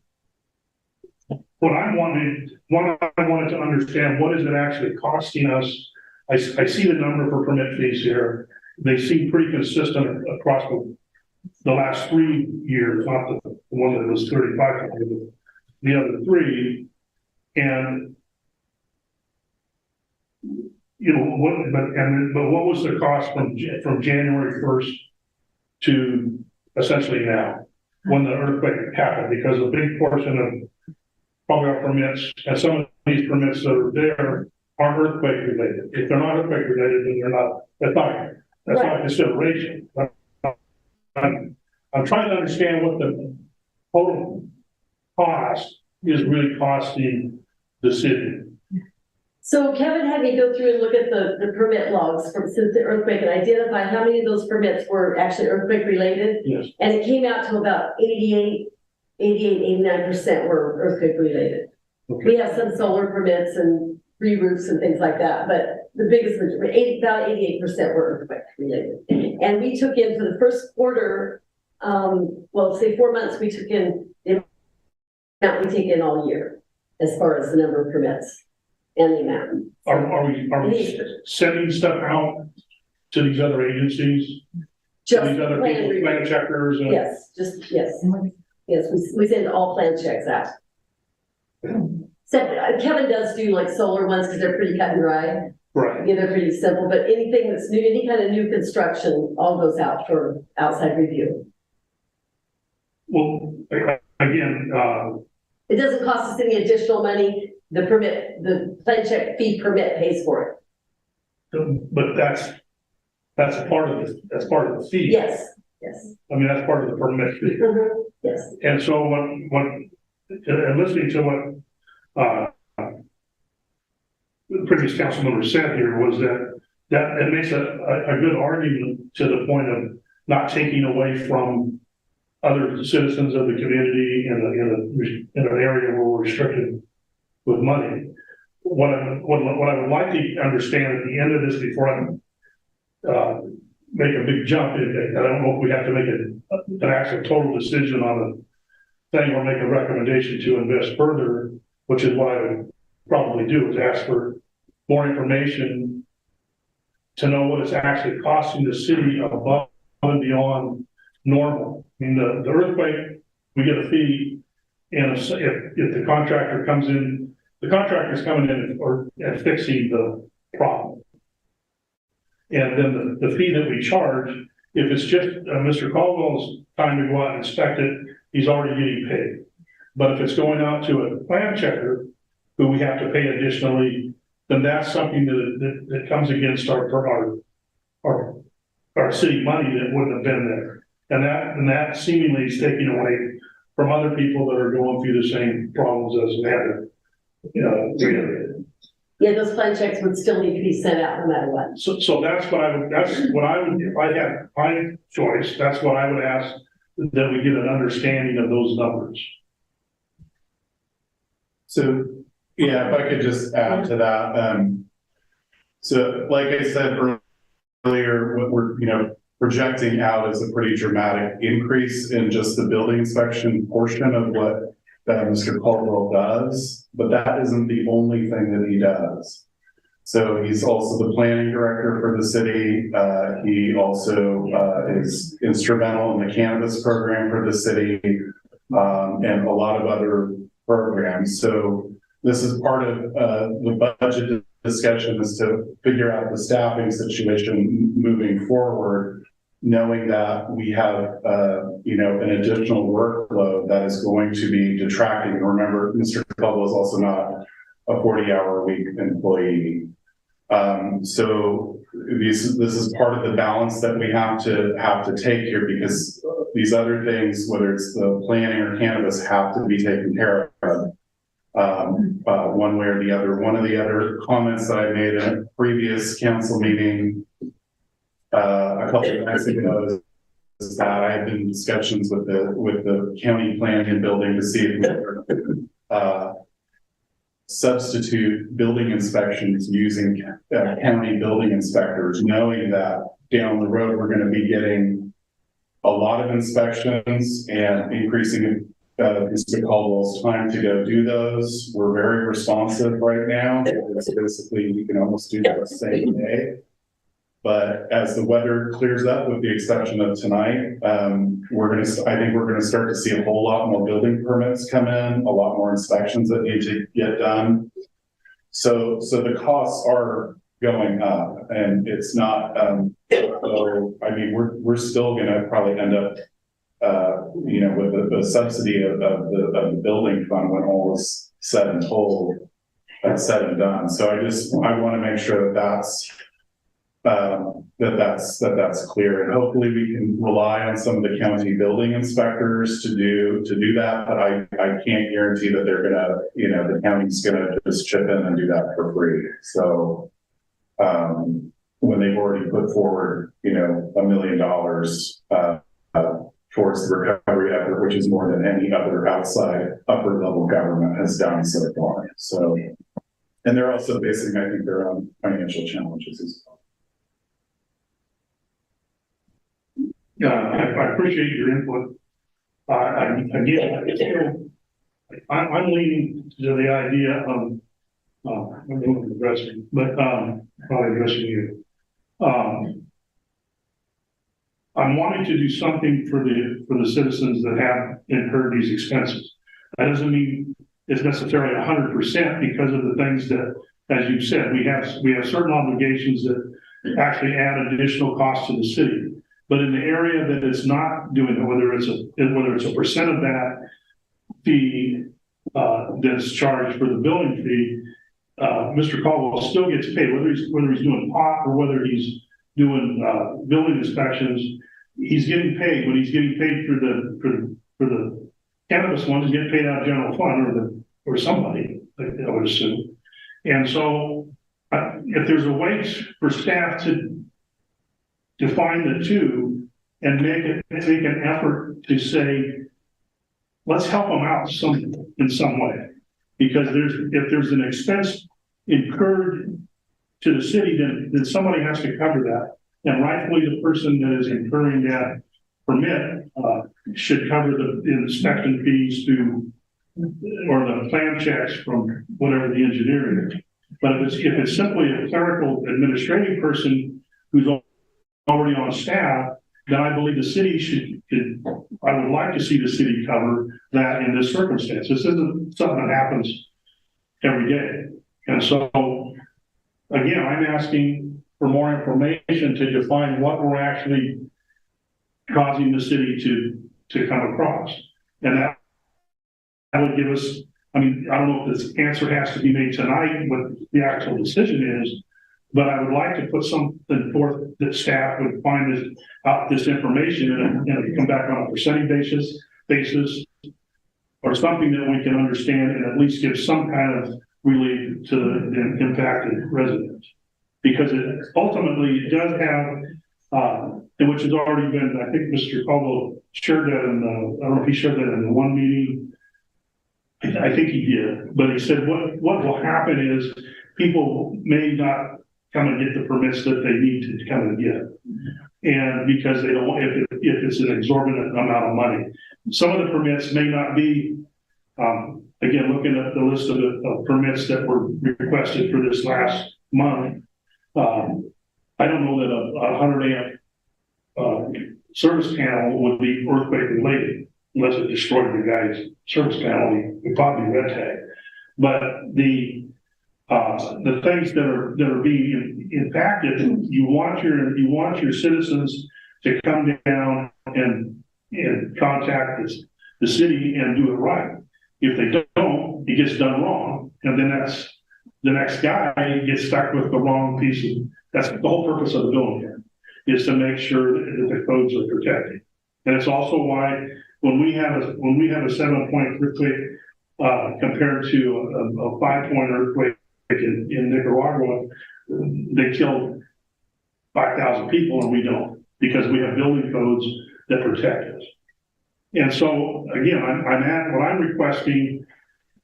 what I wanted to understand, what is it actually costing us? I see the number for permit fees here. They seem pretty consistent across the last 3 years, not the one that was 35, but the other 3. And but what was the cost from January 1st to essentially now, when the earthquake happened? Because a big portion of probably our permits, and some of these permits that are there aren't earthquake related. If they're not earthquake related, then that's not a consideration. I'm trying to understand what the total cost is really costing the city. So Kevin had me go through and look at the permit logs since the earthquake and identify how many of those permits were actually earthquake related. Yes. And it came out to about 89% were earthquake related. Okay. We have some solar permits and re-roofs and things like that, but the biggest majority, about 88% were earthquake related. And we took in for the first quarter, say 4 months, we took in the amount we take in all year as far as the number of permits and the amount. Are we sending stuff out to these other agencies? Just these other people, plan checkers? And... Yes, yes. Yes, we send all plan checks out. Except Kevin does do like solar ones because they're pretty cut and dry. Right. Yeah, they're pretty simple, but anything that's new, any kind of new construction, all goes out for outside review. Well, again, It doesn't cost us any additional money. The permit, the plan check fee permit pays for it. but that's part of the fee. Yes, yes. I mean, that's part of the permit fee. Mhm. Yes. And so and listening to what, the previous council member said here was that it makes a good argument to the point of not taking away from other citizens of the community in an area where we're restricted with money. What I would like to understand at the end of this before I make a big jump, I don't know if we have to make an actual total decision on the thing or make a recommendation to invest further, which is what I would probably do, is ask for more information to know what it's actually costing the city above and beyond normal. I mean, the earthquake, we get a fee, and if the contractor comes in, the contractor's coming in and fixing the problem. And then the fee that we charge, if it's just Mr. Caldwell's time to go out and inspect it, he's already getting paid. But if it's going out to a plan checker, who we have to pay additionally, then that's something that comes against our city money that wouldn't have been there. And that seemingly is taken away from other people that are going through the same problems as we had. Yeah, those plan checks would still need to be sent out no matter what. So that's what I would, if I had my choice, that's what I would ask, that we get an understanding of those numbers. So, yeah, if I could just add to that. So like I said earlier, what we're, projecting out is a pretty dramatic increase in just the building inspection portion of what Mr. Caldwell does, but that isn't the only thing that he does. So he's also the planning director for the city. He also is instrumental in the cannabis program for the city, and a lot of other programs. So this is part of the budget discussion, is to figure out the staffing situation moving forward, knowing that we have, an additional workload that is going to be detracting. Remember, Mr. Caldwell is also not a 40-hour-a-week employee. So this is part of the balance that we have to take here, because these other things, whether it's the planning or cannabis, have to be taken care of. One way or the other. One of the other comments that I made in a previous council meeting a couple of nights ago is that I had been in discussions with the county planning and building to see if we could substitute building inspections using county building inspectors, knowing that down the road we're going to be getting a lot of inspections and increasing Mr. Caldwell's time to go do those. We're very responsive right now. It's basically, you can almost do that the same day. But as the weather clears up, with the exception of tonight, I think we're gonna start to see a whole lot more building permits come in, a lot more inspections that need to get done. So the costs are going up, and it's not, so, I mean, we're still gonna probably end up with the subsidy of the building fund when all is said and said and done. So I want to make sure that's clear, and hopefully we can rely on some of the county building inspectors to do that. But I can't guarantee that they're gonna, the county's gonna just chip in and do that for free. So when they've already put forward, $1 million towards the recovery effort, which is more than any other outside upper level government has done so far. So, and they're also facing, I think, their own financial challenges as well. I appreciate your input. I'm leaning to the idea of, I'm going to address you, but probably addressing you. I'm wanting to do something for the citizens that have incurred these expenses. That doesn't mean is necessarily 100% because of the things that, as you said, we have certain obligations that actually add additional costs to the city. But in the area that it's not doing it, whether it's a percent of that fee that's charged for the building fee, Mr. Caldwell still gets paid, whether he's doing pot or whether he's doing building inspections. He's getting paid. When he's getting paid for the cannabis ones, he's getting paid out of general fund or somebody, I would assume. And so, if there's a way for staff to define the two and make an effort to say, let's help them out in some way, because if there's an expense incurred to the city, then somebody has to cover that, and rightfully the person that is incurring that permit should cover the inspection fees or the plan checks from whatever the engineering is. But if it's simply a clerical administrative person who's already on staff, then I believe the city I would like to see the city cover that in this circumstance. This isn't something that happens every day. And so, again, I'm asking for more information to define what we're actually causing the city to come across. And that would give us, I mean, I don't know if this answer has to be made tonight, what the actual decision is, but I would like to put something forth that staff would find this information and come back on a percentage basis or something that we can understand and at least give some kind of relief to the impacted residents. Because it ultimately does have, and which has already been, I think Mr. Caldwell shared that I don't know if he shared that in the one meeting. I think he did, but he said what will happen is people may not come and get the permits that they need to come and get. And because they don't, if it's an exorbitant amount of money. Some of the permits may not be, again, looking at the list of permits that were requested for this last month, I don't know that a 100 amp service panel would be earthquake related, unless it destroyed the guy's service panel, he would probably red tag. But the things that are being impacted, you want your citizens to come down and contact the city and do it right. If they don't, it gets done wrong, and then that's the next guy gets stuck with the wrong piece of. That's the whole purpose of the building here, is to make sure that the codes are protected. And it's also why when we have a 7-point earthquake compared to a 5-point earthquake in Nicaragua, they killed 5,000 people and we don't, because we have building codes that protect us. And so again, what I'm requesting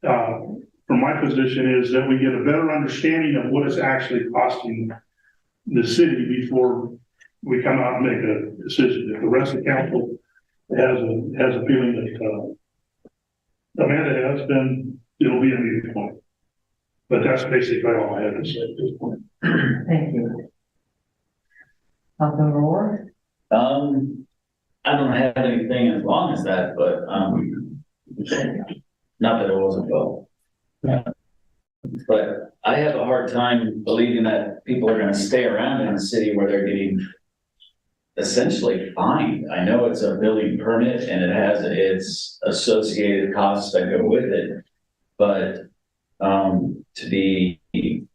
from my position is that we get a better understanding of what it's actually costing the city before we come out and make a decision. If the rest of the council has a feeling that Amanda has, then it'll be a meeting point. But that's basically all I have to say at this point. Thank you. Councilmember Ward? I don't have anything as long as that, but not that it wasn't well. Yeah. But I have a hard time believing that people are going to stay around in a city where they're getting essentially fined. I know it's a building permit and it has its associated costs that go with it, but to be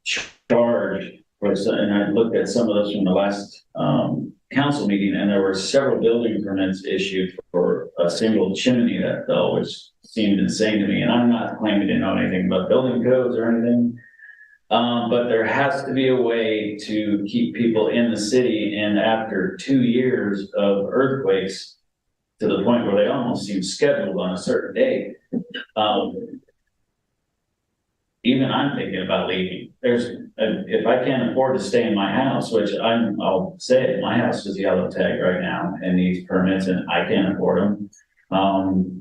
charged for, and I looked at some of those from the last council meeting, and there were several building permits issued for a single chimney that fell, which seemed insane to me. And I'm not claiming to know anything about building codes or anything, but there has to be a way to keep people in the city. And after 2 years of earthquakes, to the point where they almost seem scheduled on a certain date, even I'm thinking about leaving. If I can't afford to stay in my house, which I'll say it, my house is yellow tag right now and needs permits and I can't afford them.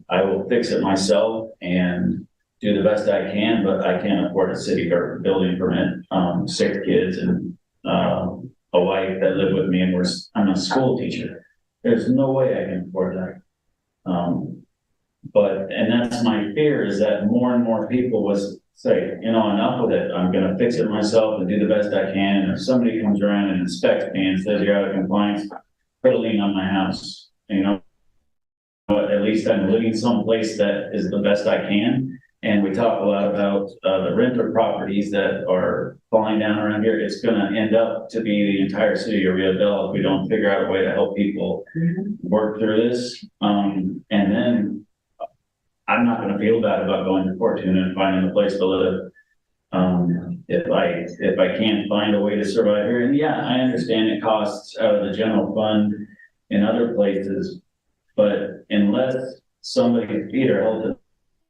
I will fix it myself and do the best I can, but I can't afford a city building permit. 6 kids and a wife that live with me, and I'm a school teacher. There's no way I can afford that. and that's my fear, is that more and more people was say, enough with it. I'm gonna fix it myself and do the best I can. And if somebody comes around and inspects me and says you're out of compliance, put a lien on my house. But at least I'm living someplace that is the best I can. And we talk a lot about the renter properties that are falling down around here. It's gonna end up to be the entire city of Rio Dell if we don't figure out a way to help people work through this. And then I'm not gonna feel bad about going to Fortuna and finding a place to live. If I can't find a way to survive here, and yeah, I understand it costs out of the general fund in other places, but unless somebody's feet are held to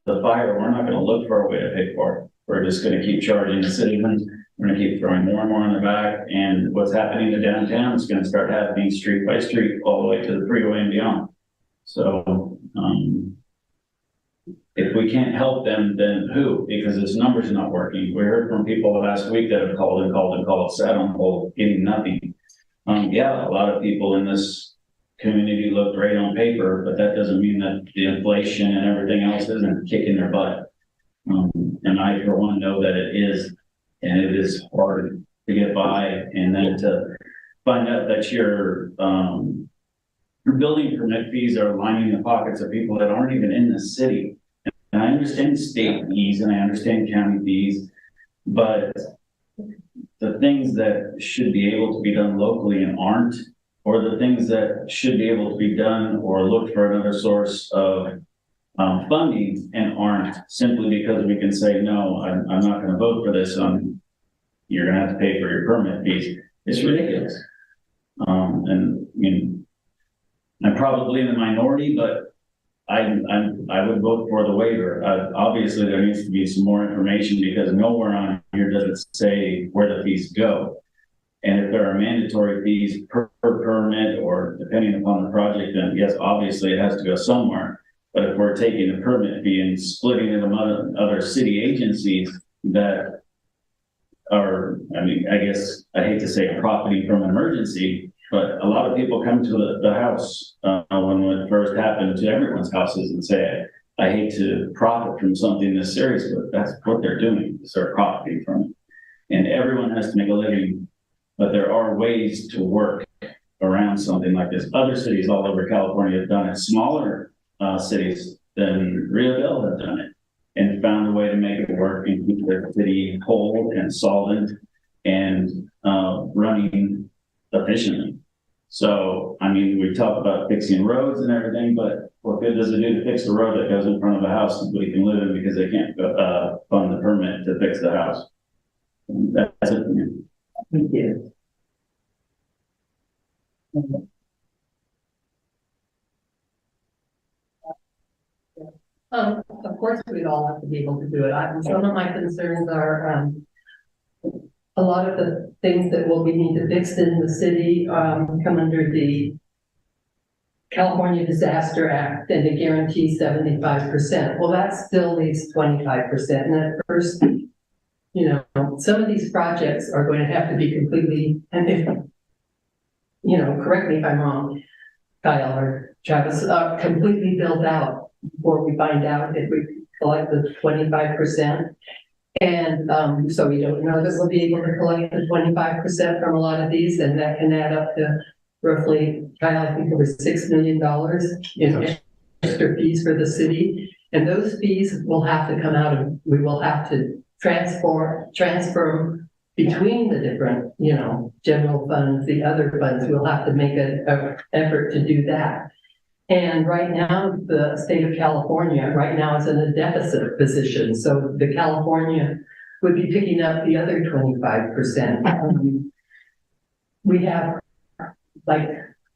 the fire, we're not gonna look for a way to pay for it. We're just gonna keep charging the citizens. We're gonna keep throwing more and more on their back, and what's happening to downtown is gonna start happening street by street, all the way to the freeway and beyond. So, if we can't help them, then who? Because this number's not working. We heard from people last week that have called and called and called, sat on hold, getting nothing. Yeah, a lot of people in this community look great on paper, but that doesn't mean that the inflation and everything else isn't kicking their butt. And I, for one, know that it is, and it is hard to get by, and then to find out that your building permit fees are lining the pockets of people that aren't even in the city. And I understand state fees and I understand county fees, but the things that should be able to be done locally and aren't, or the things that should be able to be done or look for another source of funding and aren't, simply because we can say, no, I'm not going to vote for this. You're going to have to pay for your permit fees. It's ridiculous. And I mean, I'm probably in the minority, but I would vote for the waiver. Obviously, there needs to be some more information, because nowhere on here does it say where the fees go. And if there are mandatory fees per permit, or depending upon the project, then yes, obviously it has to go somewhere. But if we're taking the permit fee and splitting it among other city agencies that are, I mean, I guess I hate to say profiting from an emergency, but a lot of people come to the house when it first happened to everyone's houses and say, I hate to profit from something this serious, but that's what they're doing, is they're profiting from it. And everyone has to make a living, but there are ways to work around something like this. Other cities all over California have done it. Smaller cities than Rio Dell have done it, and found a way to make it work and keep their city whole and solvent and running efficiently. So, I mean, we talk about fixing roads and everything, but what good does it do to fix the road that goes in front of a house somebody can live in because they can't fund the permit to fix the house? That's it for me. Thank you. Of course, we'd all have to be able to do it. Some of my concerns are, a lot of the things that will be need to fix in the city, come under the California Disaster Act, and it guarantees 75%. Well, that still leaves 25%. And at first, some of these projects are going to have to be completely, and if, correct me if I'm wrong, Kyle or Travis, completely built out before we find out if we collect the 25%. And so we don't know that we'll be able to collect the 25% from a lot of these, and that can add up to roughly, Kyle, I think it was $6 million in extra fees for the city. And those fees will have to come out of, we will have to transfer between the different, general funds, the other funds. We'll have to make an effort to do that. And right now, the state of California right now is in a deficit position. So the California would be picking up the other 25%. We have like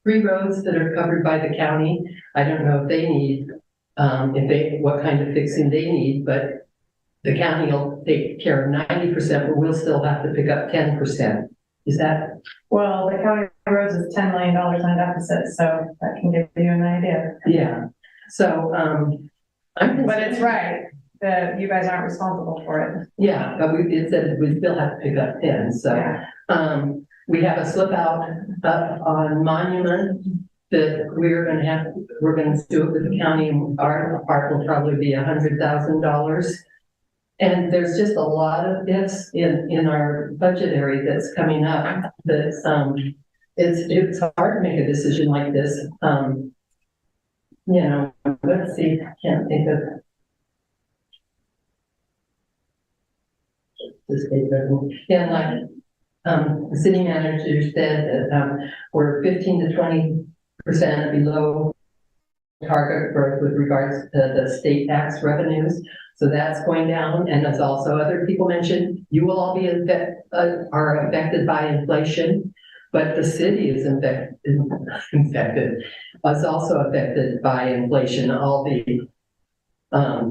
3 roads that are covered by the county. I don't know if they need, what kind of fixing they need, but the county will take care of 90%, but we'll still have to pick up 10%. Is that? Well, the county roads is $10 million on deficit, so that can give you an idea. Yeah. So, but it's right that you guys aren't responsible for it. Yeah, but it said we still have to pick up 10. So, we have a slip out up on Monument that we're gonna do it with the county, and our part will probably be $100,000. And there's just a lot of ifs in our budget area that's coming up, that, it's hard to make a decision like this. Let's see, I can't think of. Yeah, like, the city manager said that, we're 15 to 20% below target growth with regards to the state tax revenues. So that's going down, and as also other people mentioned, you will all be are affected by inflation, but the city is infected. It's also affected by inflation. All the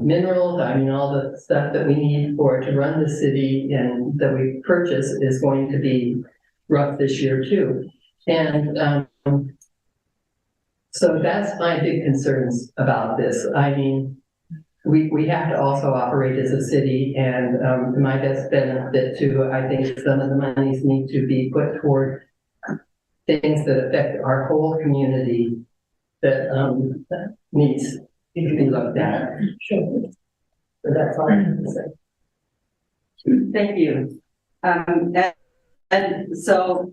minerals, all the stuff that we need to run the city and that we purchase is going to be rough this year too. And so that's my big concerns about this. We have to also operate as a city, and my best benefit too, I think some of the monies need to be put toward things that affect our whole community that needs to be looked at. Sure. So that's all I have to say. Thank you. And so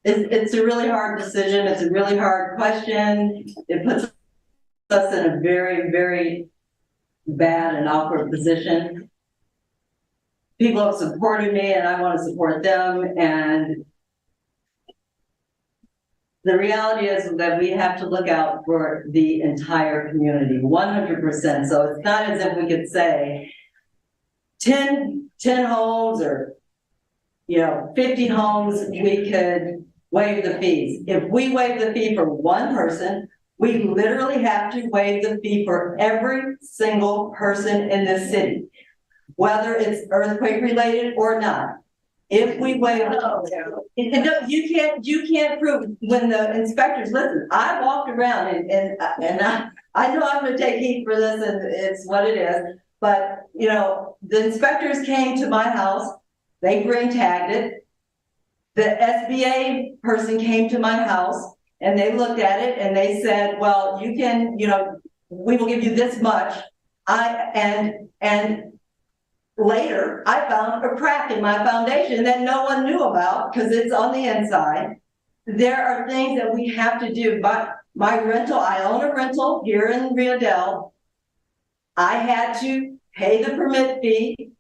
it's a really hard decision. It's a really hard question. It puts us in a very, very bad and awkward position. People have supported me and I want to support them, and the reality is that we have to look out for the entire community, 100%. So it's not as if we could say 10 homes or 50 homes, we could waive the fees. If we waive the fee for one person, we literally have to waive the fee for every single person in this city, whether it's earthquake related or not. If we waive, you can't prove when the inspectors, listen, I walked around and I know I'm going to take heat for this, and it's what it is. But the inspectors came to my house, they green tagged it. The SBA person came to my house and they looked at it and they said, well, you can, we will give you this much. And later I found a crack in my foundation that no one knew about because it's on the inside. There are things that we have to do. But my rental, I own a rental here in Rio Dell. I had to pay the permit fee.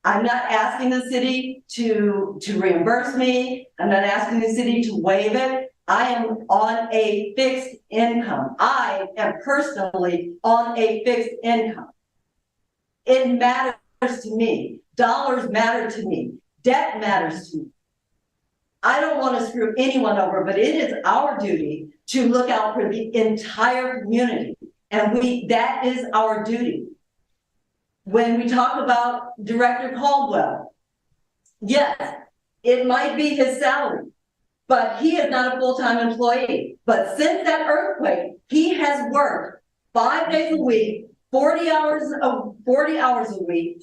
I'm not asking the city to reimburse me. I'm not asking the city to waive it. I am on a fixed income. I am personally on a fixed income. It matters to me. Dollars matter to me. Debt matters to me. I don't want to screw anyone over, but it is our duty to look out for the entire community. And that is our duty. When we talk about Director Caldwell, yes, it might be his salary, but he is not a full-time employee. But since that earthquake, he has worked 5 days a week, 40 hours a week,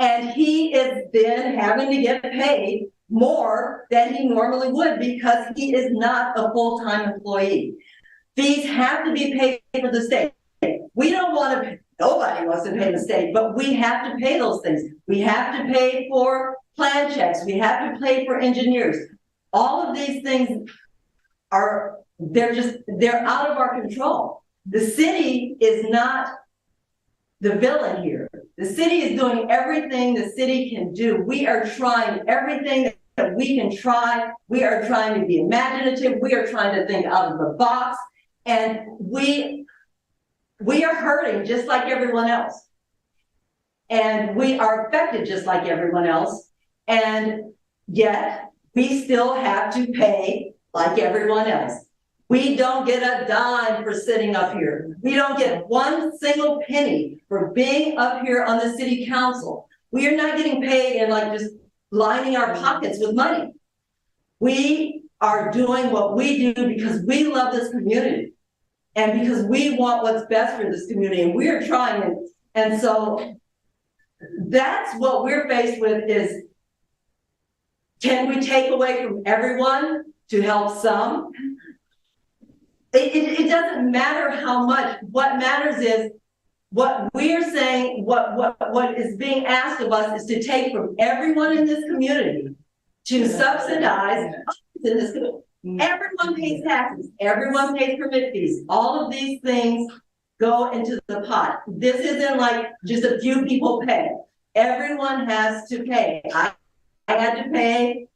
and he is then having to get paid more than he normally would because he is not a full-time employee. Fees have to be paid for the state. We don't want to, nobody wants to pay the state, but we have to pay those things. We have to pay for plan checks. We have to pay for engineers. All of these things they're out of our control. The city is not the villain here. The city is doing everything the city can do. We are trying everything that we can try. We are trying to be imaginative. We are trying to think out of the box. And we are hurting just like everyone else. And we are affected just like everyone else. And yet we still have to pay like everyone else. We don't get a dime for sitting up here. We don't get one single penny for being up here on the city council. We are not getting paid and just lining our pockets with money. We are doing what we do because we love this community and because we want what's best for this community, and we are trying it. And so that's what we're faced with is, can we take away from everyone to help some? it doesn't matter how much. What matters is what we're saying, what is being asked of us is to take from everyone in this community to subsidize in this community. Everyone pays taxes, everyone pays permit fees, all of these things go into the pot. This isn't like just a few people pay. Everyone has to pay. I had to pay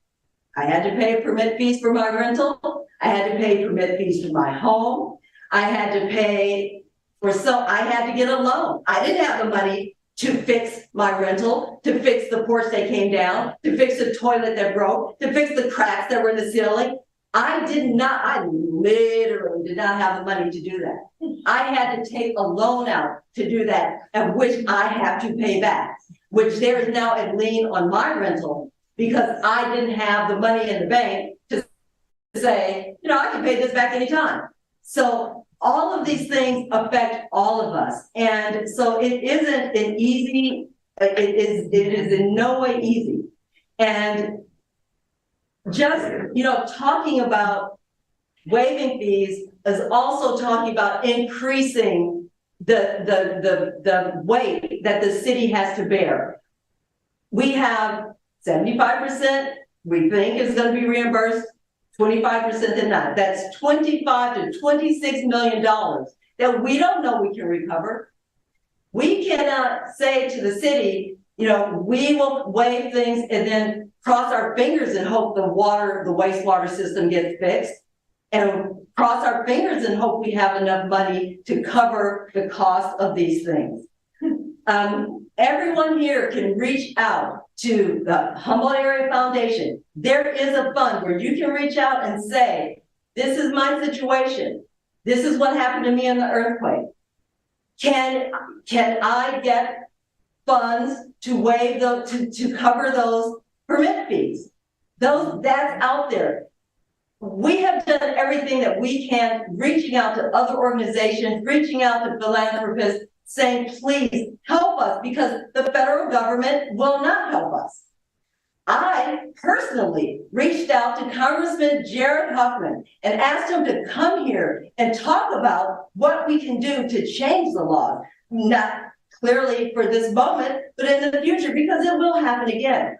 permit fees for my rental. I had to pay permit fees for my home. I had to pay I had to get a loan. I didn't have the money to fix my rental, to fix the porch that came down, to fix the toilet that broke, to fix the cracks that were in the ceiling. I literally did not have the money to do that. I had to take a loan out to do that, and which I have to pay back, which there is now a lien on my rental because I didn't have the money in the bank to say, I can pay this back anytime. So all of these things affect all of us. And so it isn't an easy, it is in no way easy. And just, talking about waiving fees is also talking about increasing the weight that the city has to bear. We have 75% we think is going to be reimbursed, 25% than not. That's $25 to $26 million that we don't know we can recover. We cannot say to the city, we will waive things and then cross our fingers and hope the wastewater system gets fixed, and cross our fingers and hope we have enough money to cover the cost of these things. Everyone here can reach out to the Humboldt Area Foundation. There is a fund where you can reach out and say, this is my situation. This is what happened to me in the earthquake. Can I get funds to waive to cover those permit fees? That's out there. We have done everything that we can, reaching out to other organizations, reaching out to philanthropists, saying, please help us, because the federal government will not help us. I personally reached out to Congressman Jared Huffman and asked him to come here and talk about what we can do to change the law. Not clearly for this moment, but in the future, because it will happen again.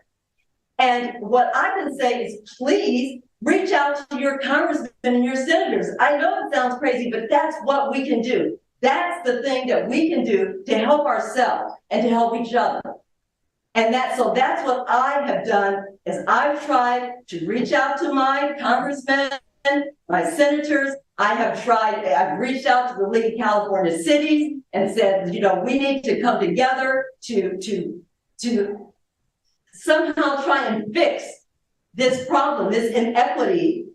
And what I can say is, please reach out to your congressmen and your senators. I know it sounds crazy, but that's what we can do. That's the thing that we can do to help ourselves and to help each other. And that's what I have done, is I've tried to reach out to my congressmen, my senators. I've reached out to the League of California Cities and said, we need to come together to somehow try and fix this problem, this inequity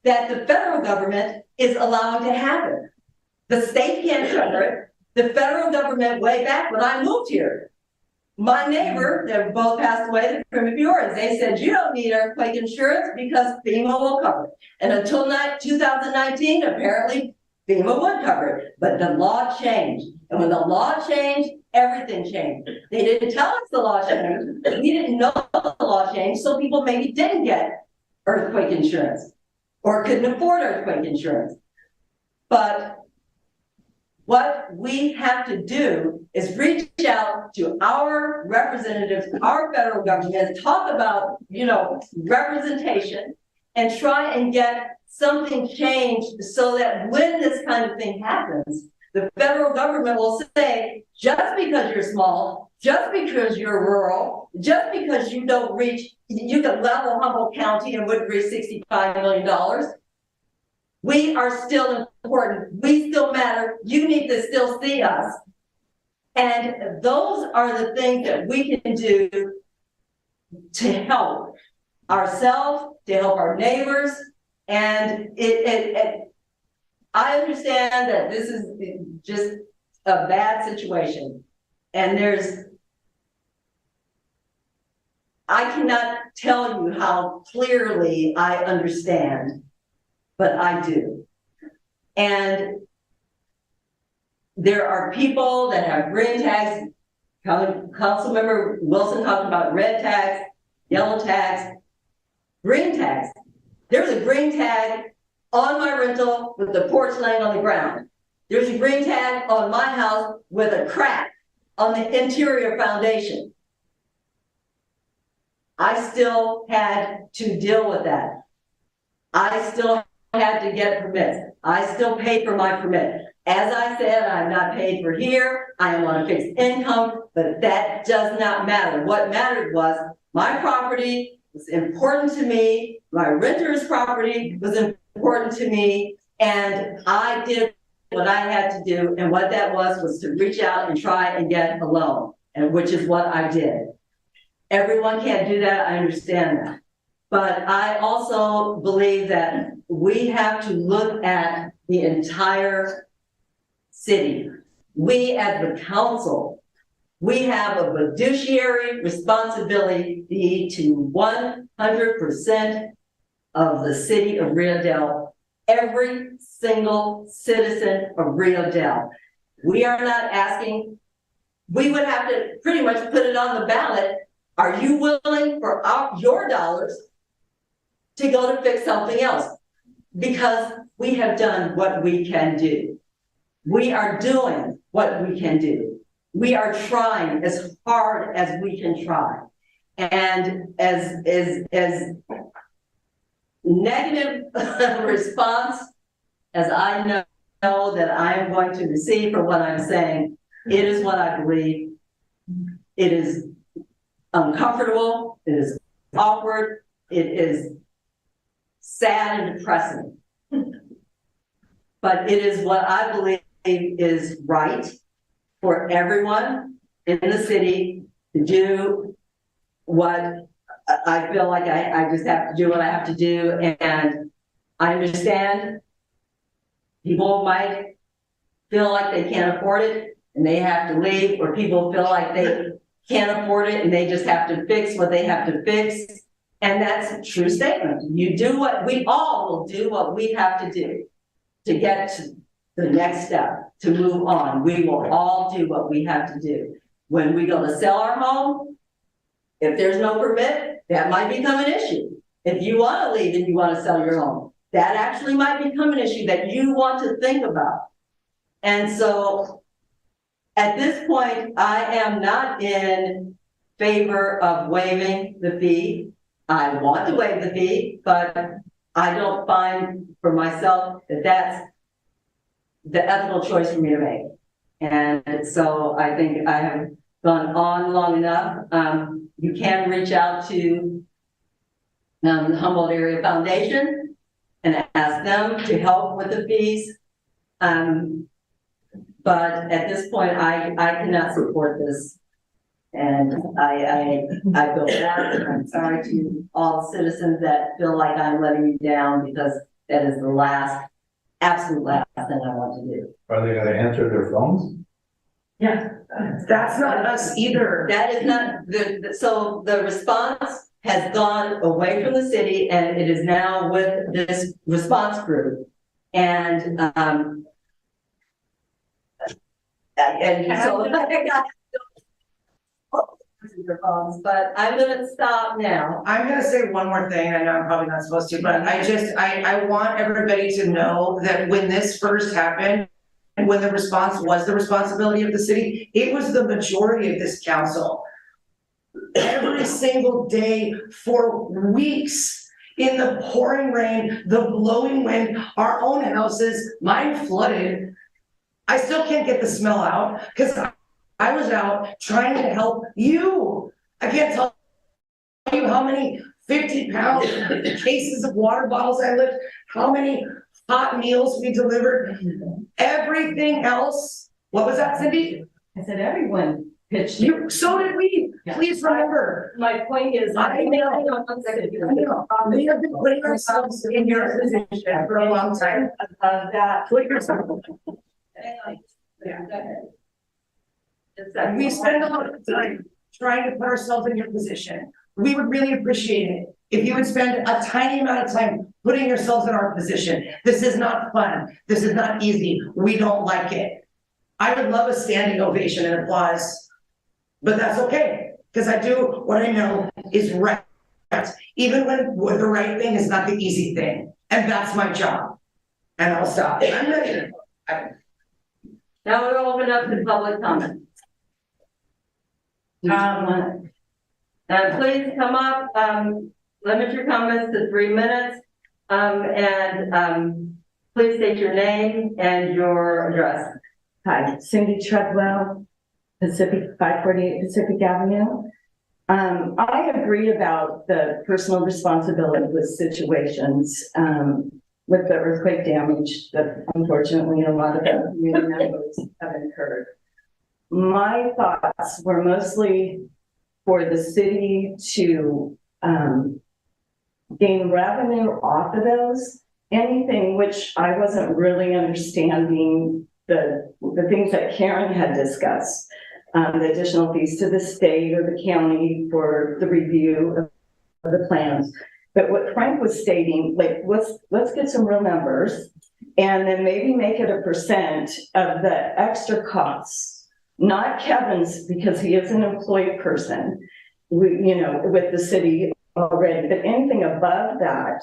that the federal government is allowing to happen. The state can't cover it. The federal government, way back when I moved here, my neighbor, that both passed away, the primitive Fiorans, they said, you don't need earthquake insurance because FEMA will cover it. And until 2019, apparently FEMA would cover it, but the law changed. And when the law changed, everything changed. They didn't tell us the law changed. We didn't know the law changed, so people maybe didn't get earthquake insurance or couldn't afford earthquake insurance. But what we have to do is reach out to our representatives, our federal government, talk about, representation, and try and get something changed so that when this kind of thing happens, the federal government will say, just because you're small, just because you're rural, just because you don't reach, you can level Humboldt County and wouldn't reach $65 million. We are still important. We still matter. You need to still see us. And those are the things that we can do to help ourselves, to help our neighbors. And I understand that this is just a bad situation. And I cannot tell you how clearly I understand, but I do. And there are people that have green tags. Councilmember Wilson talked about red tags, yellow tags, green tags. There's a green tag on my rental with the porch laying on the ground. There's a green tag on my house with a crack on the interior foundation. I still had to deal with that. I still had to get permits. I still paid for my permit. As I said, I'm not paid for here. I am on a fixed income, but that does not matter. What mattered was my property was important to me. My renter's property was important to me. And I did what I had to do. And what that was to reach out and try and get a loan, and which is what I did. Everyone can't do that. I understand that. But I also believe that we have to look at the entire city. We as the council, we have a fiduciary responsibility to 100% of the city of Rio Dell, every single citizen of Rio Dell. We are not asking, we would have to pretty much put it on the ballot. Are you willing for your dollars to go to fix something else? Because we have done what we can do. We are doing what we can do. We are trying as hard as we can try. And as negative response as I know that I am going to receive for what I'm saying, it is what I believe. It is uncomfortable. It is awkward. It is sad and depressing. But it is what I believe is right for everyone in the city to do what I feel like I just have to do what I have to do. And I understand people might feel like they can't afford it and they have to leave, or people feel like they can't afford it and they just have to fix what they have to fix. And that's a true statement. You do what we all will do, what we have to do to get to the next step, to move on. We will all do what we have to do. When we go to sell our home, if there's no permit, that might become an issue. If you want to leave and you want to sell your home, that actually might become an issue that you want to think about. And so at this point, I am not in favor of waiving the fee. I want to waive the fee, but I don't find for myself that that's the ethical choice for me to make. And so I think I have gone on long enough. You can reach out to the Humboldt Area Foundation and ask them to help with the fees. But at this point, I cannot support this. And I feel bad, and I'm sorry to all citizens that feel like I'm letting you down, because that is the absolute last thing I want to do. Are they gonna answer their phones? Yeah, that's not us either. That is not, so the response has gone away from the city and it is now with this response group. And so I got your phones, but I'm gonna stop now. I'm gonna say one more thing. I know I'm probably not supposed to, but I want everybody to know that when this first happened, and when the response was the responsibility of the city, it was the majority of this council. Every single day for weeks, in the pouring rain, the blowing wind, our own houses, mine flooded. I still can't get the smell out because I was out trying to help you. I can't tell you how many 50-pound cases of water bottles I lift, how many hot meals we delivered, everything else. What was that, Cindy? I said everyone pitched. So did we. Yeah. Please remember. My point is, I know. We have been putting ourselves in your position for a long time. Put yourself. We spend a lot of time trying to put ourselves in your position. We would really appreciate it if you would spend a tiny amount of time putting yourselves in our position. This is not fun. This is not easy. We don't like it. I would love a standing ovation and applause, but that's okay, because I do what I know is right, even when the right thing is not the easy thing. And that's my job. And I'll stop. I'm ready. Now we'll open up to public comment. And please come up, limit your comments to 3 minutes. Please state your name and your address. Hi, Cindy Treadwell, 548 Pacific Avenue. I agree about the personal responsibility with situations, with the earthquake damage that unfortunately a lot of the community members have incurred. My thoughts were mostly for the city to gain revenue off of those. Anything which I wasn't really understanding, the things that Karen had discussed, the additional fees to the state or the county for the review of the plans. But what Frank was stating, like, let's get some real numbers and then maybe make it a percent of the extra costs, not Kevin's, because he is an employed person, with the city already, but anything above that,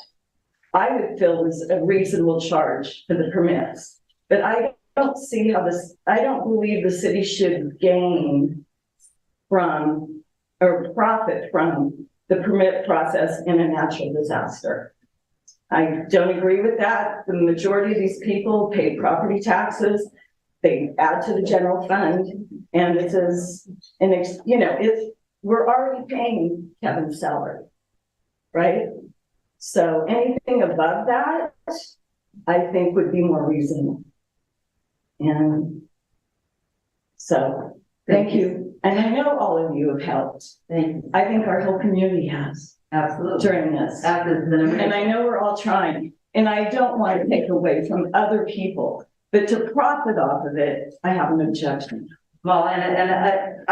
I would feel was a reasonable charge for the permits. But I don't see how I don't believe the city should gain from or profit from the permit process in a natural disaster. I don't agree with that. The majority of these people pay property taxes, they add to the general fund, and this is we're already paying Kevin's salary, right? So anything above that, I think would be more reasonable. And so, thank you. And I know all of you have helped. I think our whole community has. Absolutely. During this. And I know we're all trying. And I don't want to take away from other people, but to profit off of it, I have an objection. Well, I'd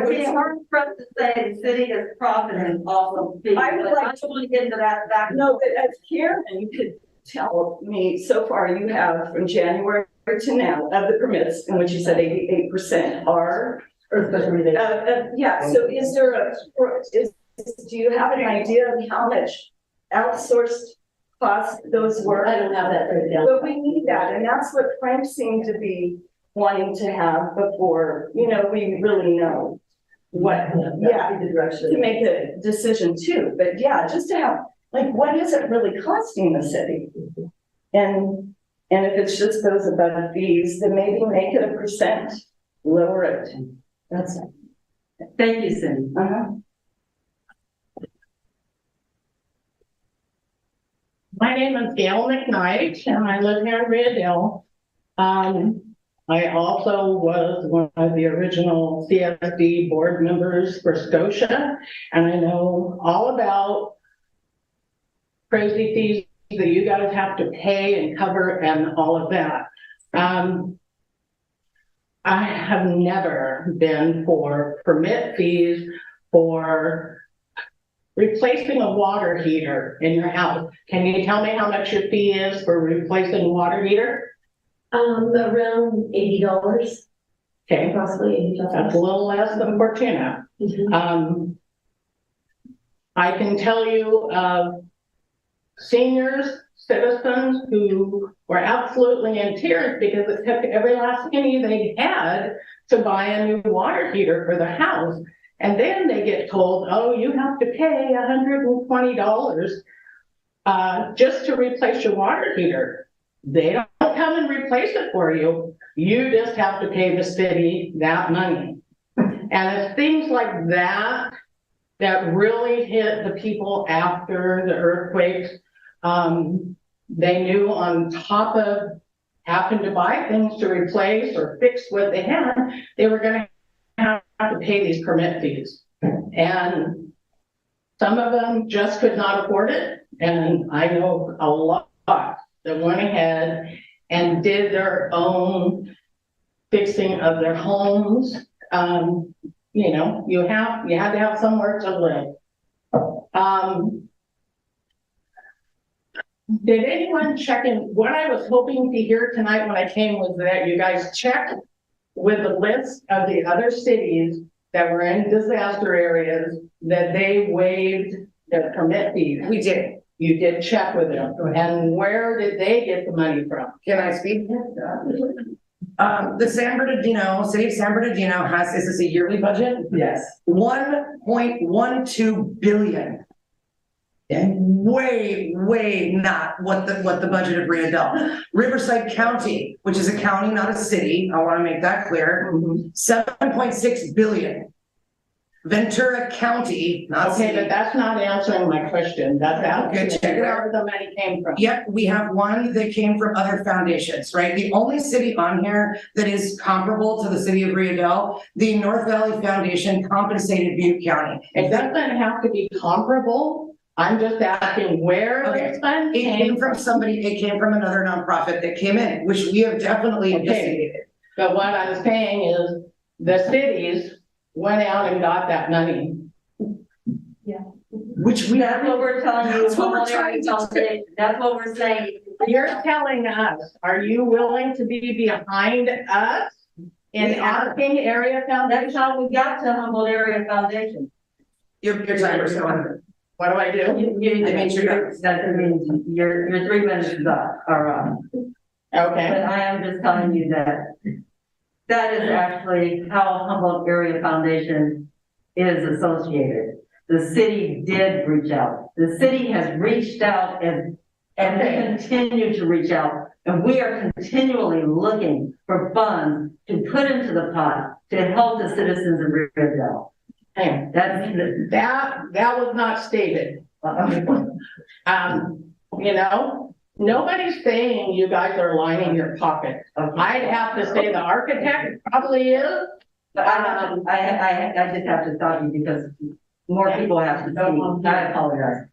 be hard for us to say the city is profiting off of fees. I would like to get into that. No, but as Karen, you could tell me, so far you have from January to now of the permits in which you said 88% are. Yeah, so is there do you have an idea of how much outsourced cost those were? I don't have that right now. But we need that, and that's what Frank seemed to be wanting to have before, we really know what, to make a decision too. But yeah, just to have, like, what is it really costing the city? And if it's just those above fees, then maybe make it a percent, lower it. That's it. Thank you, Cindy. My name is Gail McKnight, and I live here in Rio Dell. I also was one of the original CSD board members for Scotia, and I know all about crazy fees that you guys have to pay and cover and all of that. I have never been for permit fees for replacing a water heater in your house. Can you tell me how much your fee is for replacing a water heater? Around $80. Okay, Possibly $80. that's a little less than Fortuna. I can tell you of seniors, citizens who were absolutely in tears because it took every last penny they had to buy a new water heater for their house. And then they get told, oh, you have to pay $120 just to replace your water heater. They don't come and replace it for you. You just have to pay the city that money. And it's things like that that really hit the people after the earthquakes. They knew on top of having to buy things to replace or fix what they had, they were going to have to pay these permit fees. And some of them just could not afford it. And I know a lot that went ahead and did their own fixing of their homes. You had to have somewhere to live. Did anyone check in? What I was hoping to hear tonight when I came was that you guys checked with the list of the other cities that were in disaster areas, that they waived their permit fees. We did. You did check with them, and where did they get the money from? Can I speak? The San Bernardino, City of San Bernardino has, is this a yearly budget? Yes. 1.12 billion. And way not what the budget of Rio Dell. Riverside County, which is a county, not a city, I want to make that clear, 7.6 billion. Ventura County, not Okay, city. but that's not answering my question. That's Okay, asking check it out. where the money came from. Yep, we have one that came from other foundations, right? The only city on here that is comparable to the city of Rio Dell, the North Valley Foundation compensated Butte County. It doesn't have to be comparable. I'm just asking where Okay. the funds It came from somebody, it came from another nonprofit that came in, which we have definitely Okay. investigated. But what I'm saying is the cities went out and got that money. Which we That's what we're telling you. That's what we're Humboldt trying Area to do. Foundation. That's what we're saying. You're telling us, are you willing to be behind us in asking area That's foundation? how we got to Humboldt Area Foundation. Your timer's going. What do I do? Your 3 minutes is up, or Okay. but I am just telling you that that is actually how Humboldt Area Foundation is associated. The city did reach out. The city has reached out and we continue to reach out. And we are continually looking for funds to put into the pot to help the citizens of Rio Dell. Hey, that was not stated. You know, nobody's saying you guys are lining your pocket. I'd have to say the architect probably is. But I just have to stop you because more people have to speak. I apologize.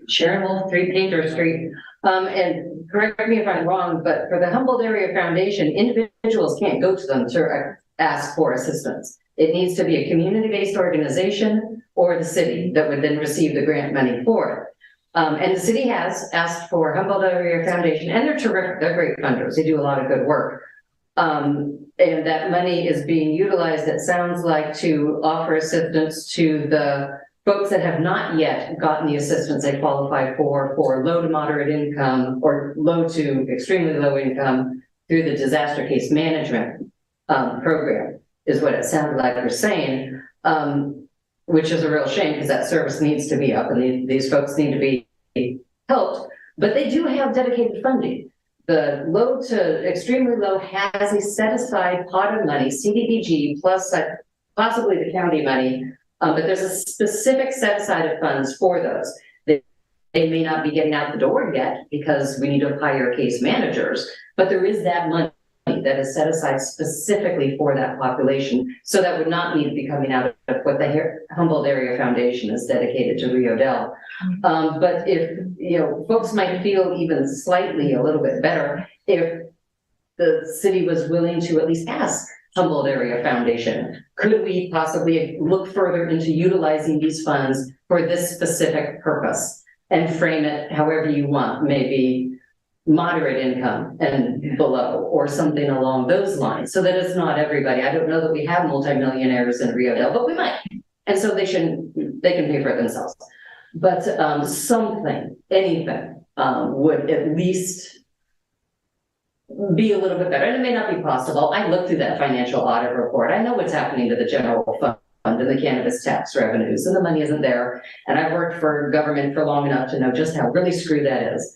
Sharon Wolf, 3 Painter Street. And correct me if I'm wrong, but for the Humboldt Area Foundation, individuals can't go to them to ask for assistance. It needs to be a community-based organization or the city that would then receive the grant money for it. And the city has asked for Humboldt Area Foundation, and they're terrific, they're great funders, they do a lot of good work. And that money is being utilized, it sounds like, to offer assistance to the folks that have not yet gotten the assistance they qualify for low to moderate income or low to extremely low income through the disaster case management program, is what it sounded like they're saying, which is a real shame because that service needs to be up and these folks need to be helped, but they do have dedicated funding. The low to extremely low has a set aside pot of money, CDBG plus possibly the county money, but there's a specific set aside of funds for those. They may not be getting out the door yet because we need to hire case managers, but there is that money that is set aside specifically for that population. So that would not need to be coming out of what the Humboldt Area Foundation is dedicated to Rio Dell. But if, folks might feel even slightly a little bit better if the city was willing to at least ask Humboldt Area Foundation, could we possibly look further into utilizing these funds for this specific purpose and frame it however you want, maybe moderate income and below, or something along those lines, so that it's not everybody. I don't know that we have multimillionaires in Rio Dell, but we might. And so they can pay for it themselves. But something, anything, would at least be a little bit better. And it may not be possible. I looked through that financial audit report. I know what's happening to the general fund and the cannabis tax revenues, and the money isn't there. And I've worked for government for long enough to know just how really screwed that is.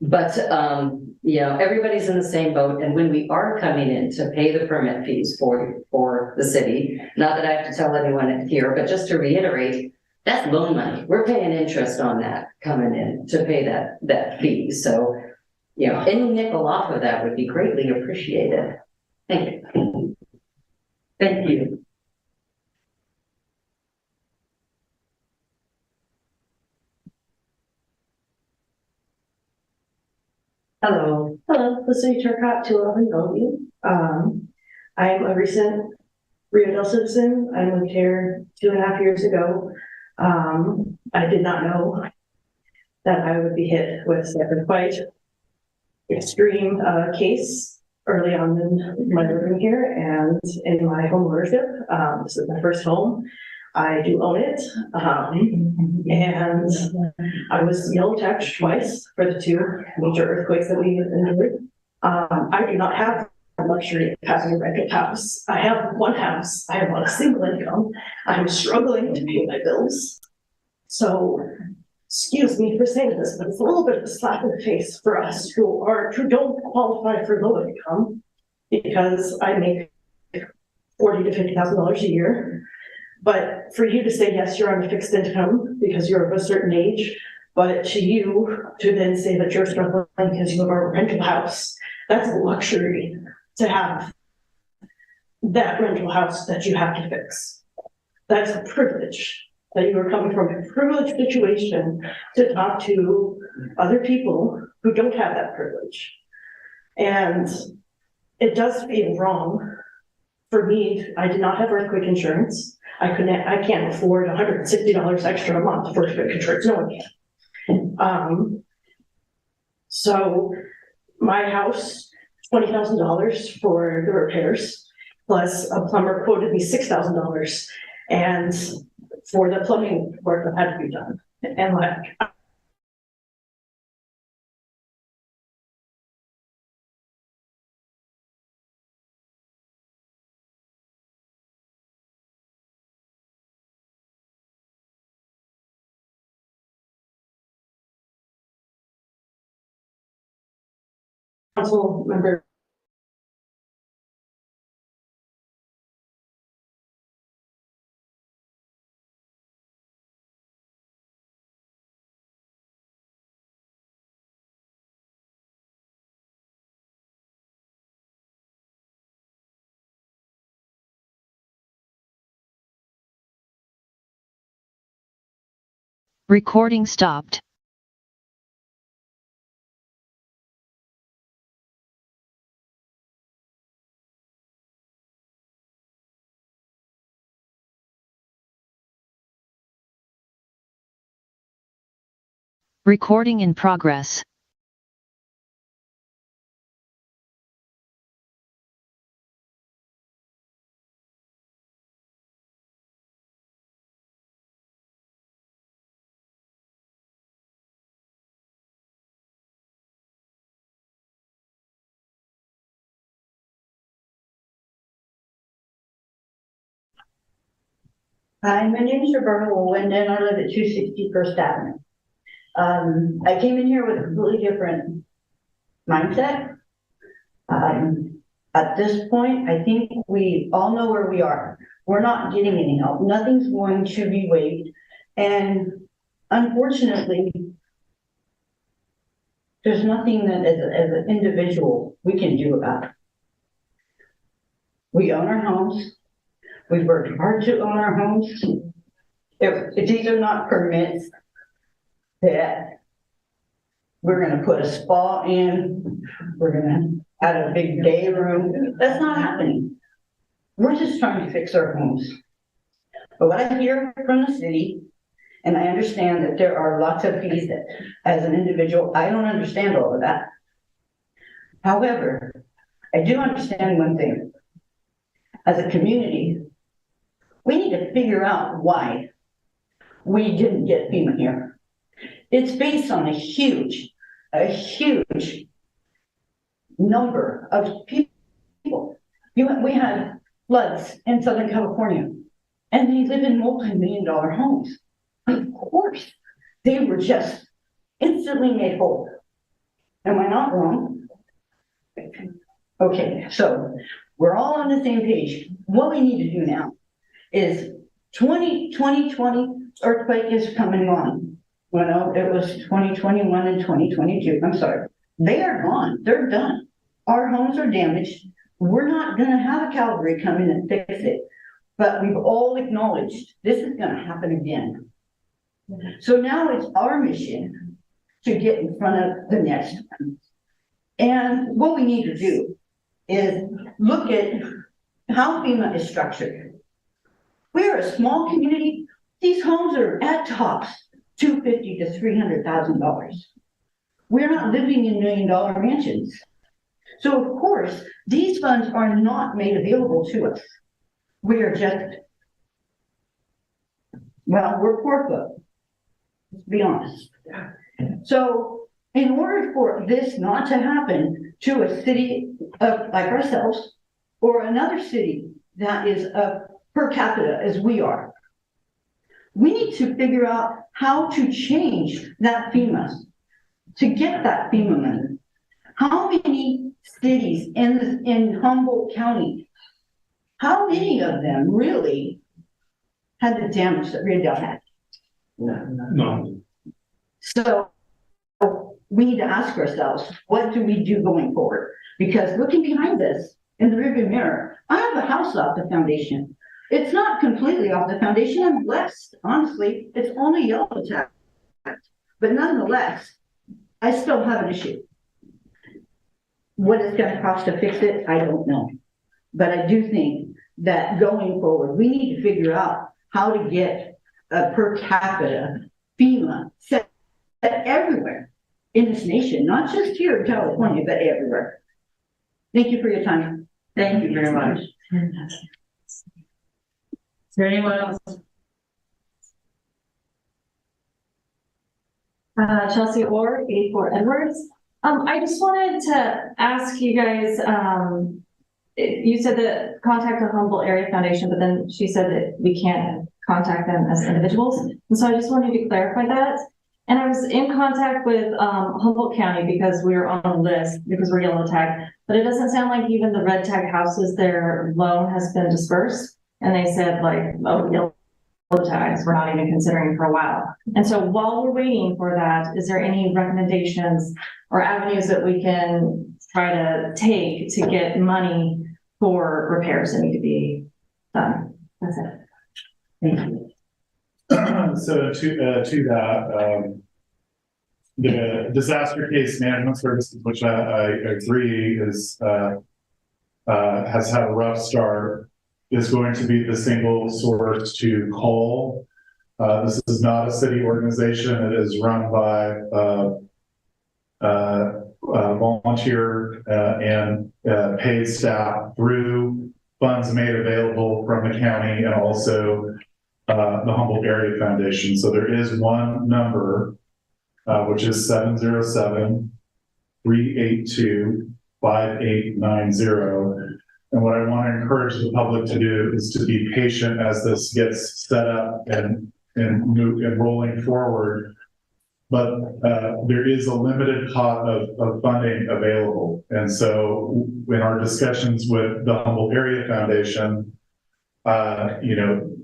But, everybody's in the same boat. And when we are coming in to pay the permit fees for the city, not that I have to tell anyone here, but just to reiterate, that's loan money. We're paying interest on that coming in to pay that fee. So, any nickel off of that would be greatly appreciated. Thank you. Thank you. Hello, Felicity Turcott, 211 Bellevue. I'm a recent Rio Dell citizen. I moved here 2.5 years ago. I did not know that I would be hit with a quite extreme case early on in my living here and in my home ownership. This is my first home. I do own it. And I was yellow taxed twice for the two major earthquakes that we endured. I do not have the luxury of having a rental house. I have one house. I am on a single income. I'm struggling to pay my bills. So, excuse me for saying this, but it's a little bit of a slap in the face for us who don't qualify for low income, because I make $40,000 to $50,000 a year. But for you to say, yes, you're on a fixed income because you're of a certain age, but to you to then say that you're struggling because you have a rental house, that's a luxury to have that rental house that you have to fix. That's a privilege that you are coming from, a privileged situation to talk to other people who don't have that privilege. And it does feel wrong for me. I did not have earthquake insurance. I can't afford $160 extra a month for earthquake insurance. No one can. So my house, $20,000 for the repairs, plus a plumber quoted me $6,000, and for the plumbing work that had to be done. And like, council member. Recording stopped. Recording in progress. Hi, my name is Roberta Woolwind, and I live at 260 First Avenue. I came in here with a completely different mindset. At this point, I think we all know where we are. We're not getting any help. Nothing's going to be waived. And unfortunately, there's nothing that as an individual we can do about it. We own our homes. We've worked hard to own our homes. If these are not permits that we're gonna put a spa in, we're gonna add a big day room, that's not happening. We're just trying to fix our homes. But what I hear from the city, and I understand that there are lots of fees that, as an individual, I don't understand all of that. However, I do understand one thing. As a community, we need to figure out why we didn't get FEMA here. It's based on a huge number of people. We had floods in Southern California, and they live in multi-million-dollar homes. Of course, they were just instantly made whole. Am I not wrong? Okay, so we're all on the same page. What we need to do now is 2020 earthquake is coming on. Well, it was 2021 and 2022. I'm sorry. They are gone. They're done. Our homes are damaged. We're not going to have a cavalry come in and fix it. But we've all acknowledged this is going to happen again. So now it's our mission to get in front of the next one. And what we need to do is look at how FEMA is structured. We're a small community. These homes are at tops $250,000 to $300,000. We're not living in $1 million mansions. So of course, these funds are not made available to us. We are just, well, we're poor folk. Let's be honest. So in order for this not to happen to a city like ourselves or another city that is per capita as we are, we need to figure out how to change that FEMA to get that FEMA money. How many cities in Humboldt County, how many of them really had the damage that Rio Dell had? No. So we need to ask ourselves, what do we do going forward? Because looking behind this in the rearview mirror, I have a house off the foundation. It's not completely off the foundation. I'm blessed. Honestly, it's only yellow tagged, but nonetheless, I still have an issue. What it's going to cost to fix it, I don't know. But I do think that going forward, we need to figure out how to get a per capita FEMA set everywhere in this nation, not just here in California, but everywhere. Thank you for your time. Thank you very much. Is there anyone else? Chelsea Orr, 84 Edwards. I just wanted to ask you guys, you said that contact the Humboldt Area Foundation, but then she said that we can't contact them as individuals. And so I just wanted to clarify that. And I was in contact with Humboldt County because we were on the list because we're yellow tagged, but it doesn't sound like even the red tag houses, their loan has been dispersed. And they said like, oh, yellow tags, we're not even considering for a while. And so while we're waiting for that, is there any recommendations or avenues that we can try to take to get money for repairs that need to be done? That's it. Thank you. So to that, the disaster case management services, which I agree is has had a rough start, is going to be the single source to call. This is not a city organization. It is run by volunteer and paid staff through funds made available from the county and also the Humboldt Area Foundation. So there is one number, which is 707-382-5890. And what I want to encourage the public to do is to be patient as this gets set up and rolling forward. But there is a limited pot of funding available. And so in our discussions with the Humboldt Area Foundation,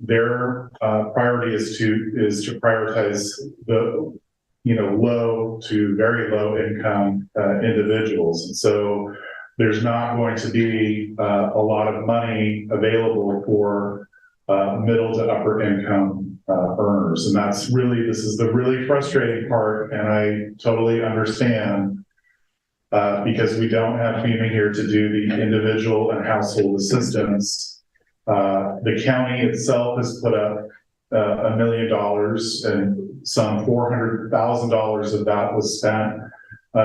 their priority is to prioritize the, low to very low income individuals. And so there's not going to be a lot of money available for middle to upper income earners. And this is the really frustrating part. And I totally understand because we don't have FEMA here to do the individual and household assistance. The county itself has put up $1 million and some $400,000 of that was spent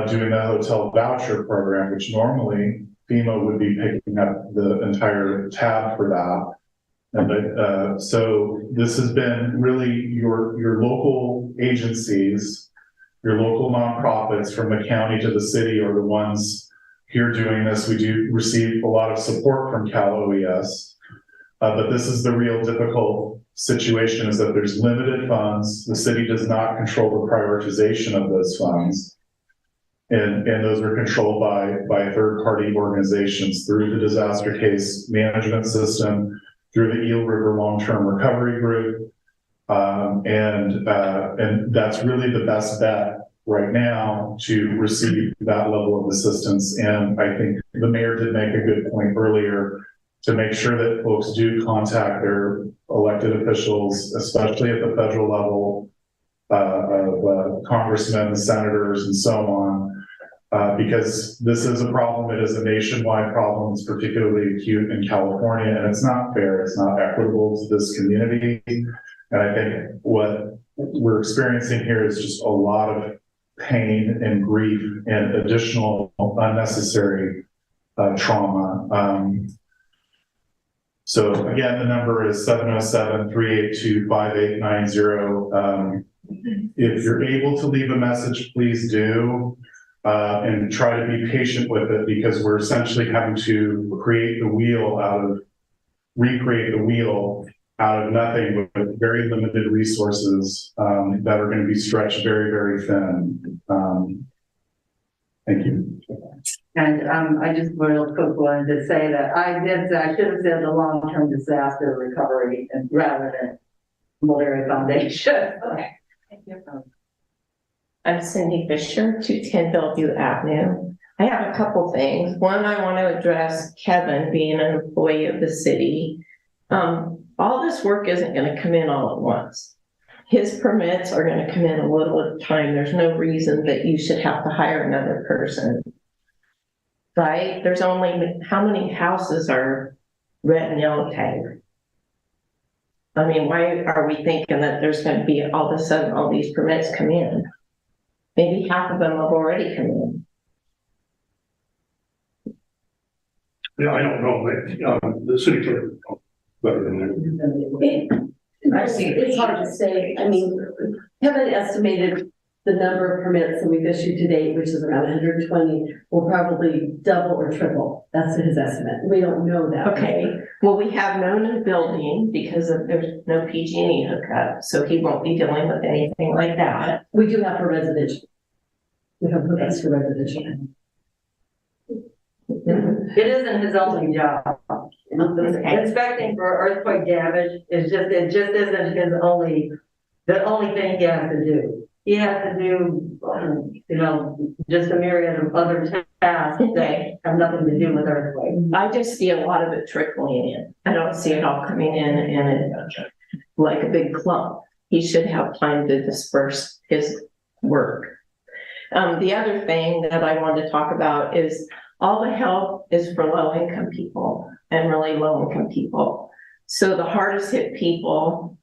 doing the hotel voucher program, which normally FEMA would be picking up the entire tab for that. And so this has been really your local agencies, your local nonprofits from the county to the city are the ones here doing this. We do receive a lot of support from Cal OES, but this is the real difficult situation is that there's limited funds. The city does not control the prioritization of those funds. And those are controlled by third-party organizations through the disaster case management system, through the Eel River Long-Term Recovery Group. And that's really the best bet right now to receive that level of assistance. And I think the mayor did make a good point earlier to make sure that folks do contact their elected officials, especially at the federal level, of congressmen, the senators, and so on. Because this is a problem. It is a nationwide problem. It's particularly acute in California, and it's not fair. It's not equitable to this community. And I think what we're experiencing here is just a lot of pain and grief and additional unnecessary trauma. So again, the number is 707-382-5890. If you're able to leave a message, please do, and try to be patient with it, because we're essentially having to recreate the wheel out of nothing with very limited resources that are going to be stretched very, very thin. Thank you. And I just real quick wanted to say that I should have said the long-term disaster recovery and rather than Malaria Foundation. I'm Cindy Fisher, 210 Bellevue Avenue. I have a couple things. One, I want to address Kevin being an employee of the city. All this work isn't going to come in all at once. His permits are going to come in a little at a time. There's no reason that you should have to hire another person. Right? There's only, how many houses are red and yellow tagged? I mean, why are we thinking that there's going to be all of a sudden all these permits come in? Maybe half of them have already come in. Yeah, I don't know, the city clerk knows better than that. It's hard to say. I mean, Kevin estimated the number of permits that we've issued to date, which is around 120, will probably double or triple. That's his estimate. We don't know that. Okay. Well, we have no new building because there's no PG&E hookup, so he won't be dealing with anything like that. We do have for residential. We have hookups for residential. It isn't his only job. Inspecting for earthquake damage it just isn't the only thing he has to do. He has to do, just a myriad of other tasks that have nothing to do with earthquake. I just see a lot of it trickling in. I don't see it all coming in like a big clump. He should have time to disperse his work. The other thing that I wanted to talk about is all the help is for low-income people and really low-income people. So the hardest hit people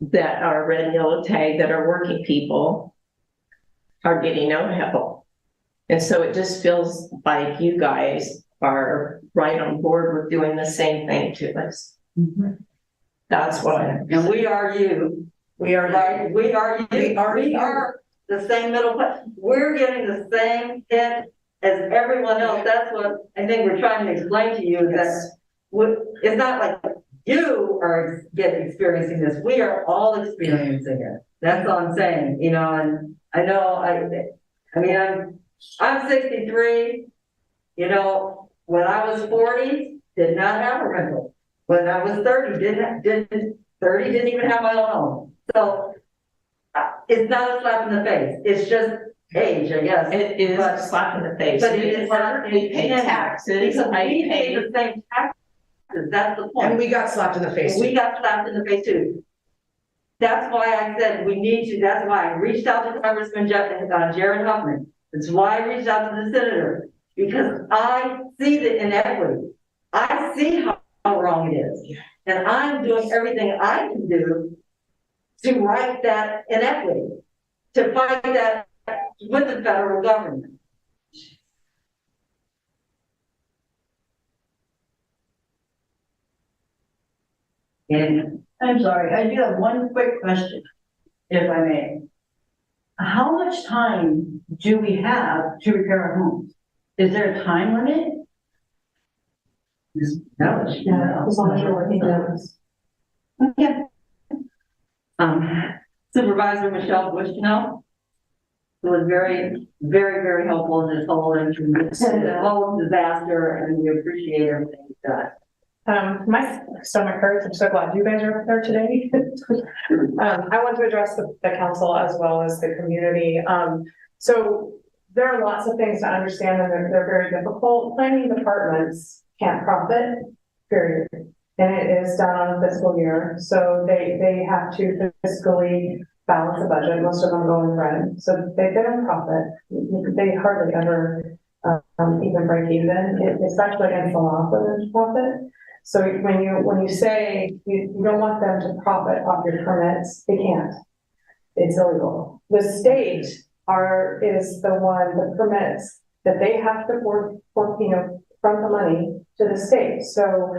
that are red and yellow tag, that are working people, are getting no help. And so it just feels like you guys are right on board with doing the same thing to us. Mm-hmm. That's what and we are you. We are right. We are you. We are the same middle class. We're getting the same hit as everyone else. That's what I think we're trying to explain to you, that it's not like you are experiencing this. We are all experiencing it. That's all I'm saying, and I know I'm 63, when I was 40, did not have a rental. When I was 30, didn't even have my own home. So it's not a slap in the face. It's just age, I guess. It is a slap in the face. But it is not. We pay taxes. We pay the same taxes. That's the point. And we got slapped in the face. We got slapped in the face too. That's why I said we need to. That's why I reached out to Congressman Jared Huffman. That's why I reached out to the senator, because I see the inequity. I see how wrong it is, and I'm doing everything I can do to right that inequity, to fight that with the federal government. And I'm sorry, I do have one quick question, if I may. How much time do we have to repair our homes? Is there a time limit? No. As long as you're working hours. Okay. Supervisor Michelle Bushnell, who was very, very, very helpful in this whole disaster, and we appreciate everything you've done. My stomach hurts. I'm so glad you guys are up there today. I want to address the council as well as the community. So there are lots of things to understand, and they're very difficult. Planning departments can't profit, period. And it is done on a fiscal year. So they have to fiscally balance the budget. Most of them go in red. So they don't profit. They hardly ever even break even. It's actually against the law for them to profit. So when you say you don't want them to profit off your permits, they can't. It's illegal. The state is the one that permits that they have to front the money to the state. So,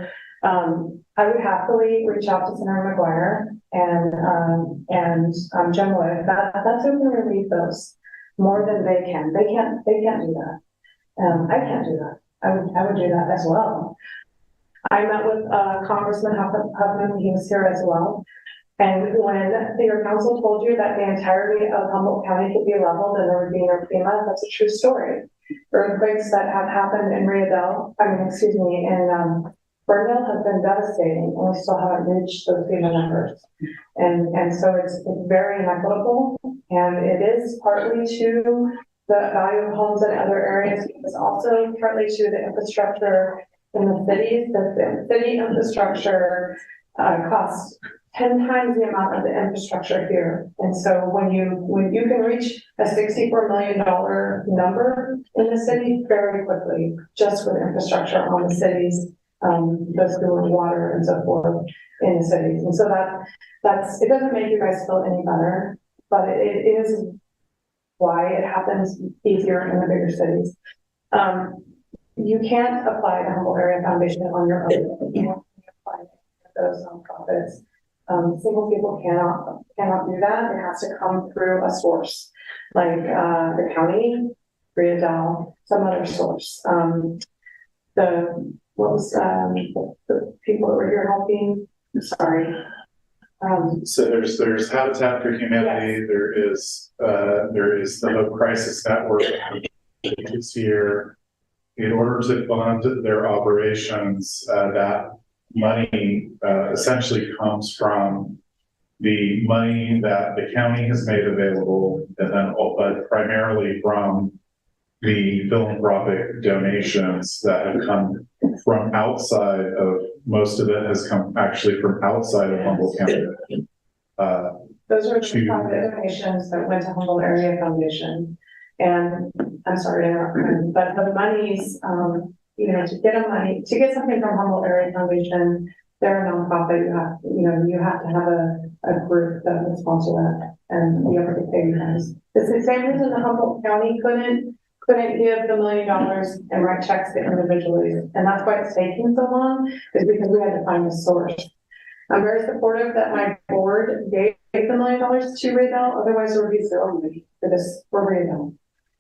I would happily reach out to Senator McGuire and Jim Wood. That's who can relieve those more than they can. They can't do that. I can't do that. I would do that as well. I met with Congressman Huffman, he was here as well. And when your council told you that the entirety of Humboldt County could be leveled and there would be no FEMA, that's a true story. Earthquakes that have happened in Rio Dell, in Ferndale have been devastating, and we still haven't reached those FEMA numbers. And so it's very inequitable, and it is partly to the value of homes in other areas. It's also partly to the infrastructure in the cities. The city infrastructure costs 10 times the amount of the infrastructure here. And so when you can reach a $64 million number in the city very quickly, just with infrastructure on the cities, the sewer, water, and so forth in the cities. And so that's it doesn't make you guys feel any better, but it is why it happens easier in the bigger cities. You can't apply the Humboldt Area Foundation on your own. You have to apply those nonprofits. Single people cannot do that. It has to come through a source, like the county, Rio Dell, some other source. The people that were here helping? Sorry. So there's Habitat for Humanity. Yes. There is the Hope Crisis Network is here. In order to fund their operations, that money essentially comes from the money that the county has made available, and then but primarily from the philanthropic donations that have come from outside of, most of it has come actually from outside of Humboldt County. Those are the private donations that went to Humboldt Area Foundation. And I'm sorry to interrupt, but the monies, to get something from Humboldt Area Foundation, they're a nonprofit. You have to have a group that will sponsor that, and you have to pay guys. It's the same reason the Humboldt County couldn't give the $1 million and write checks to individuals, and that's why it's taking so long, is because we had to find a source. I'm very supportive that my board gave the $1 million to Rio Dell, otherwise there would be zero money for Rio Dell.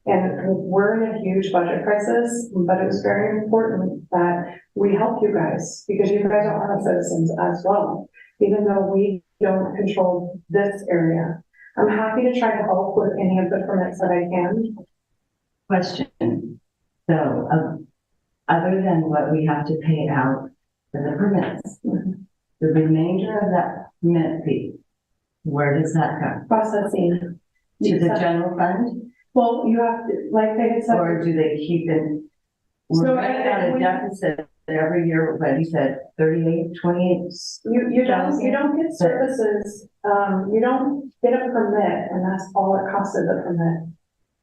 And we're in a huge budget crisis, but it was very important that we help you guys, because you guys are our citizens as well, even though we don't control this area. I'm happy to try to help with any of the permits that I can. Question. So, other than what we have to pay out for the permits, the remainder of that permit fee, where does that go? Processing. To the general fund? Well, you have to, like they said. Or do they keep it? We're right at a deficit every year, what you said, 38, 28? You don't get services, you don't get a permit, and that's all it costs is a permit.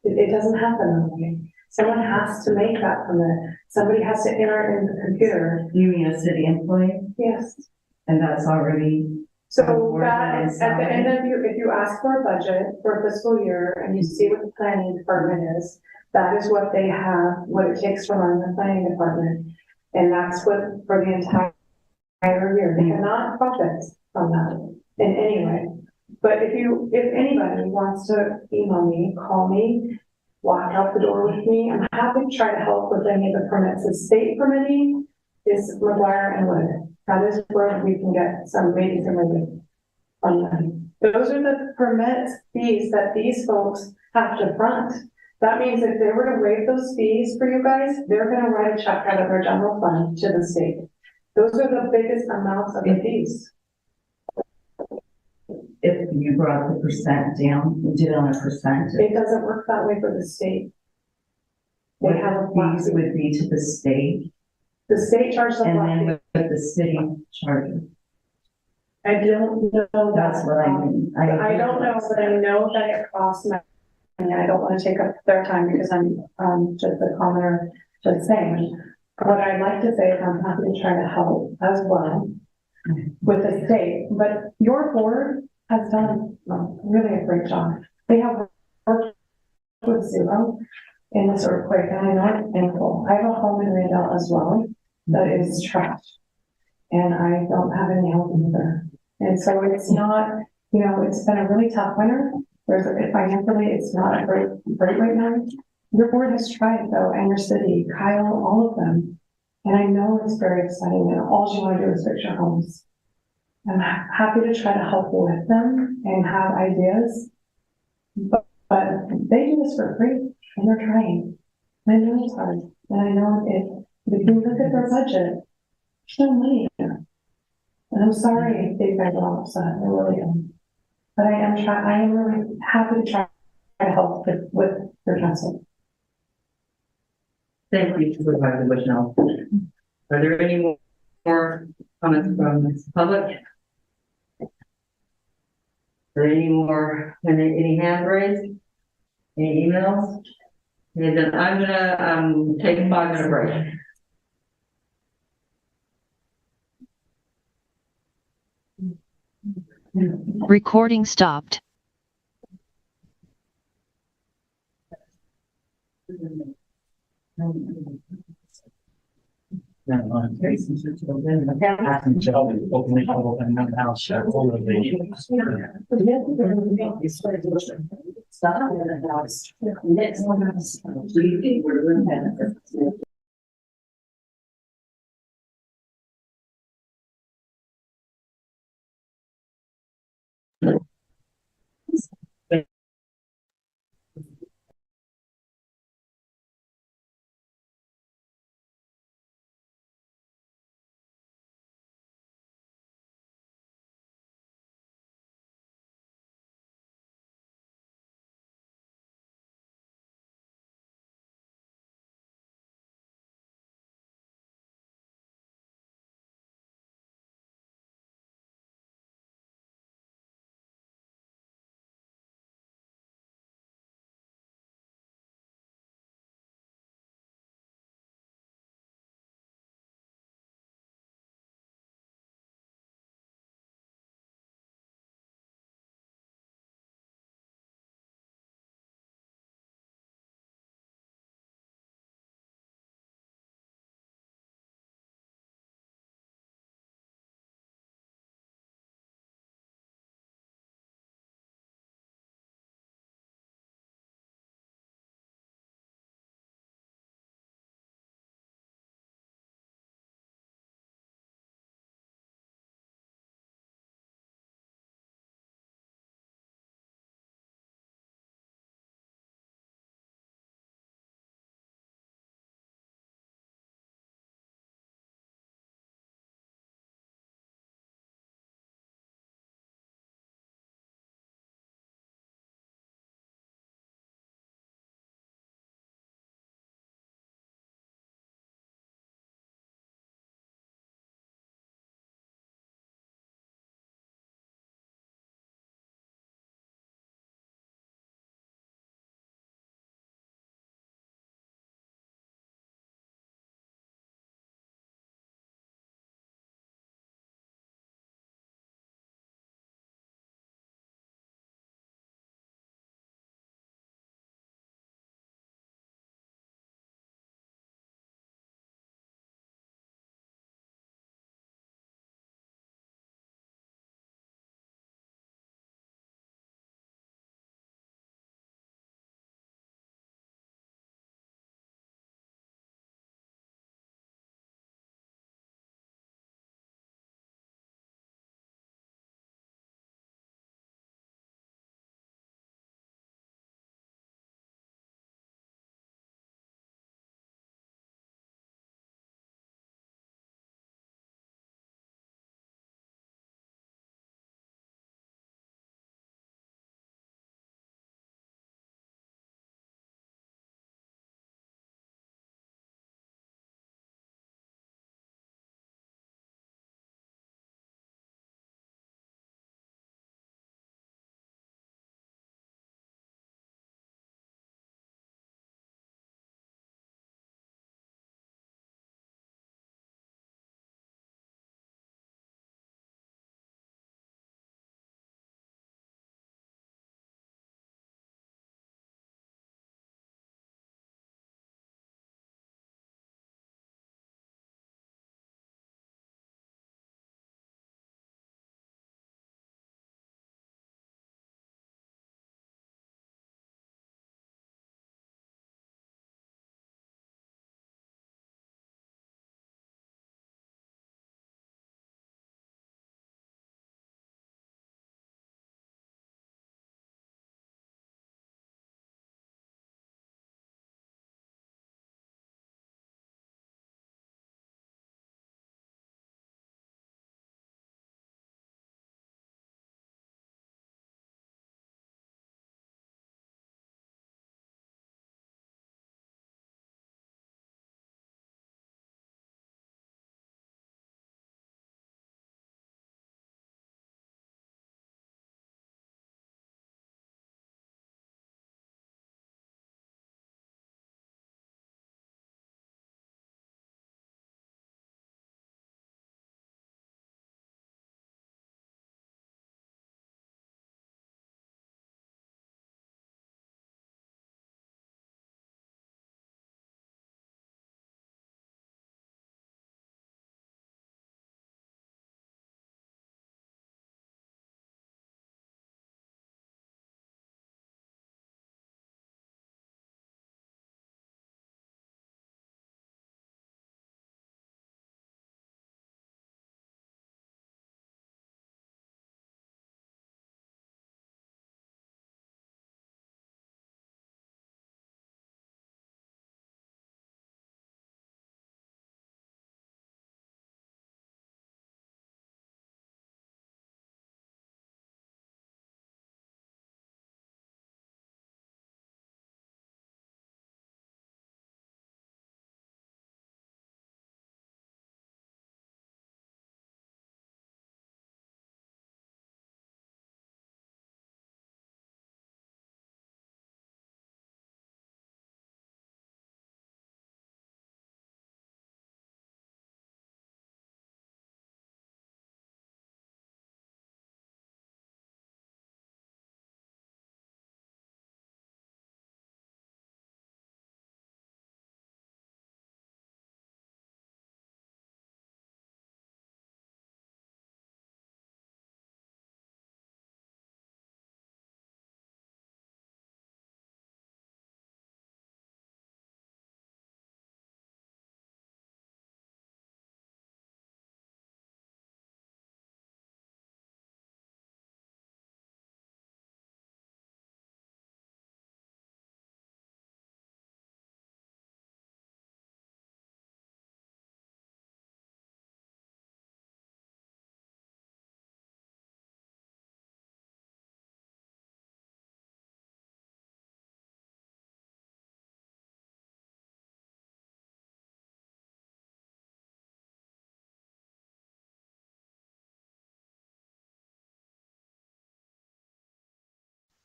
It doesn't happen that way. Someone has to make that permit. Somebody has to enter it in the computer. You mean a city employee? Yes. And that's already. So that is, at the end of if you ask for a budget for a fiscal year and you see what the planning department is, that is what they have, what it takes to run the planning department. And that's what, for the entire year, they cannot profit from that in any way. But if anybody wants to email me, call me, walk out the door with me, I'm happy to try to help with any of the permits. The state permitting is McGuire and Wood. That is where we can get maybe some relief on that. Those are the permit fees that these folks have to front. That means if they were to waive those fees for you guys, they're going to write a check out of their general fund to the state. Those are the biggest amounts of the fees. If you brought the percent down, you did on a percent. It doesn't work that way for the state. They have a fees would be to the state. The state charges a and flat then with the city charges. I don't know. That's what I mean. I don't know, but I know that it costs money. And I don't want to take up their time because I'm just a commoner just saying. What I'd like to say is I'm happy to try to help as well with the state. But your board has done really a great job. They have worked with zero. in this earthquake, and I know it's painful. I have a home in Rio Dell as well that is trashed, and I don't have any help either. And so it's not, it's been a really tough winter. Financially, it's not great right now. Your board has tried though, and your city, Kyle, all of them. And I know it's very exciting, and all you want to do is fix your homes. I'm happy to try to help with them and have ideas, but they do this for free, and they're trying. And I know it's hard, and I know if you look at their budget, there's no money there. And I'm sorry if you guys are all upset, I really am. But I am really happy to try to help with your council. Thank you, Supervisor Bushnell. Are there any more comments from the public? Are there any hand raised? Any emails? And then I'm gonna take a 5-minute break. Recording stopped.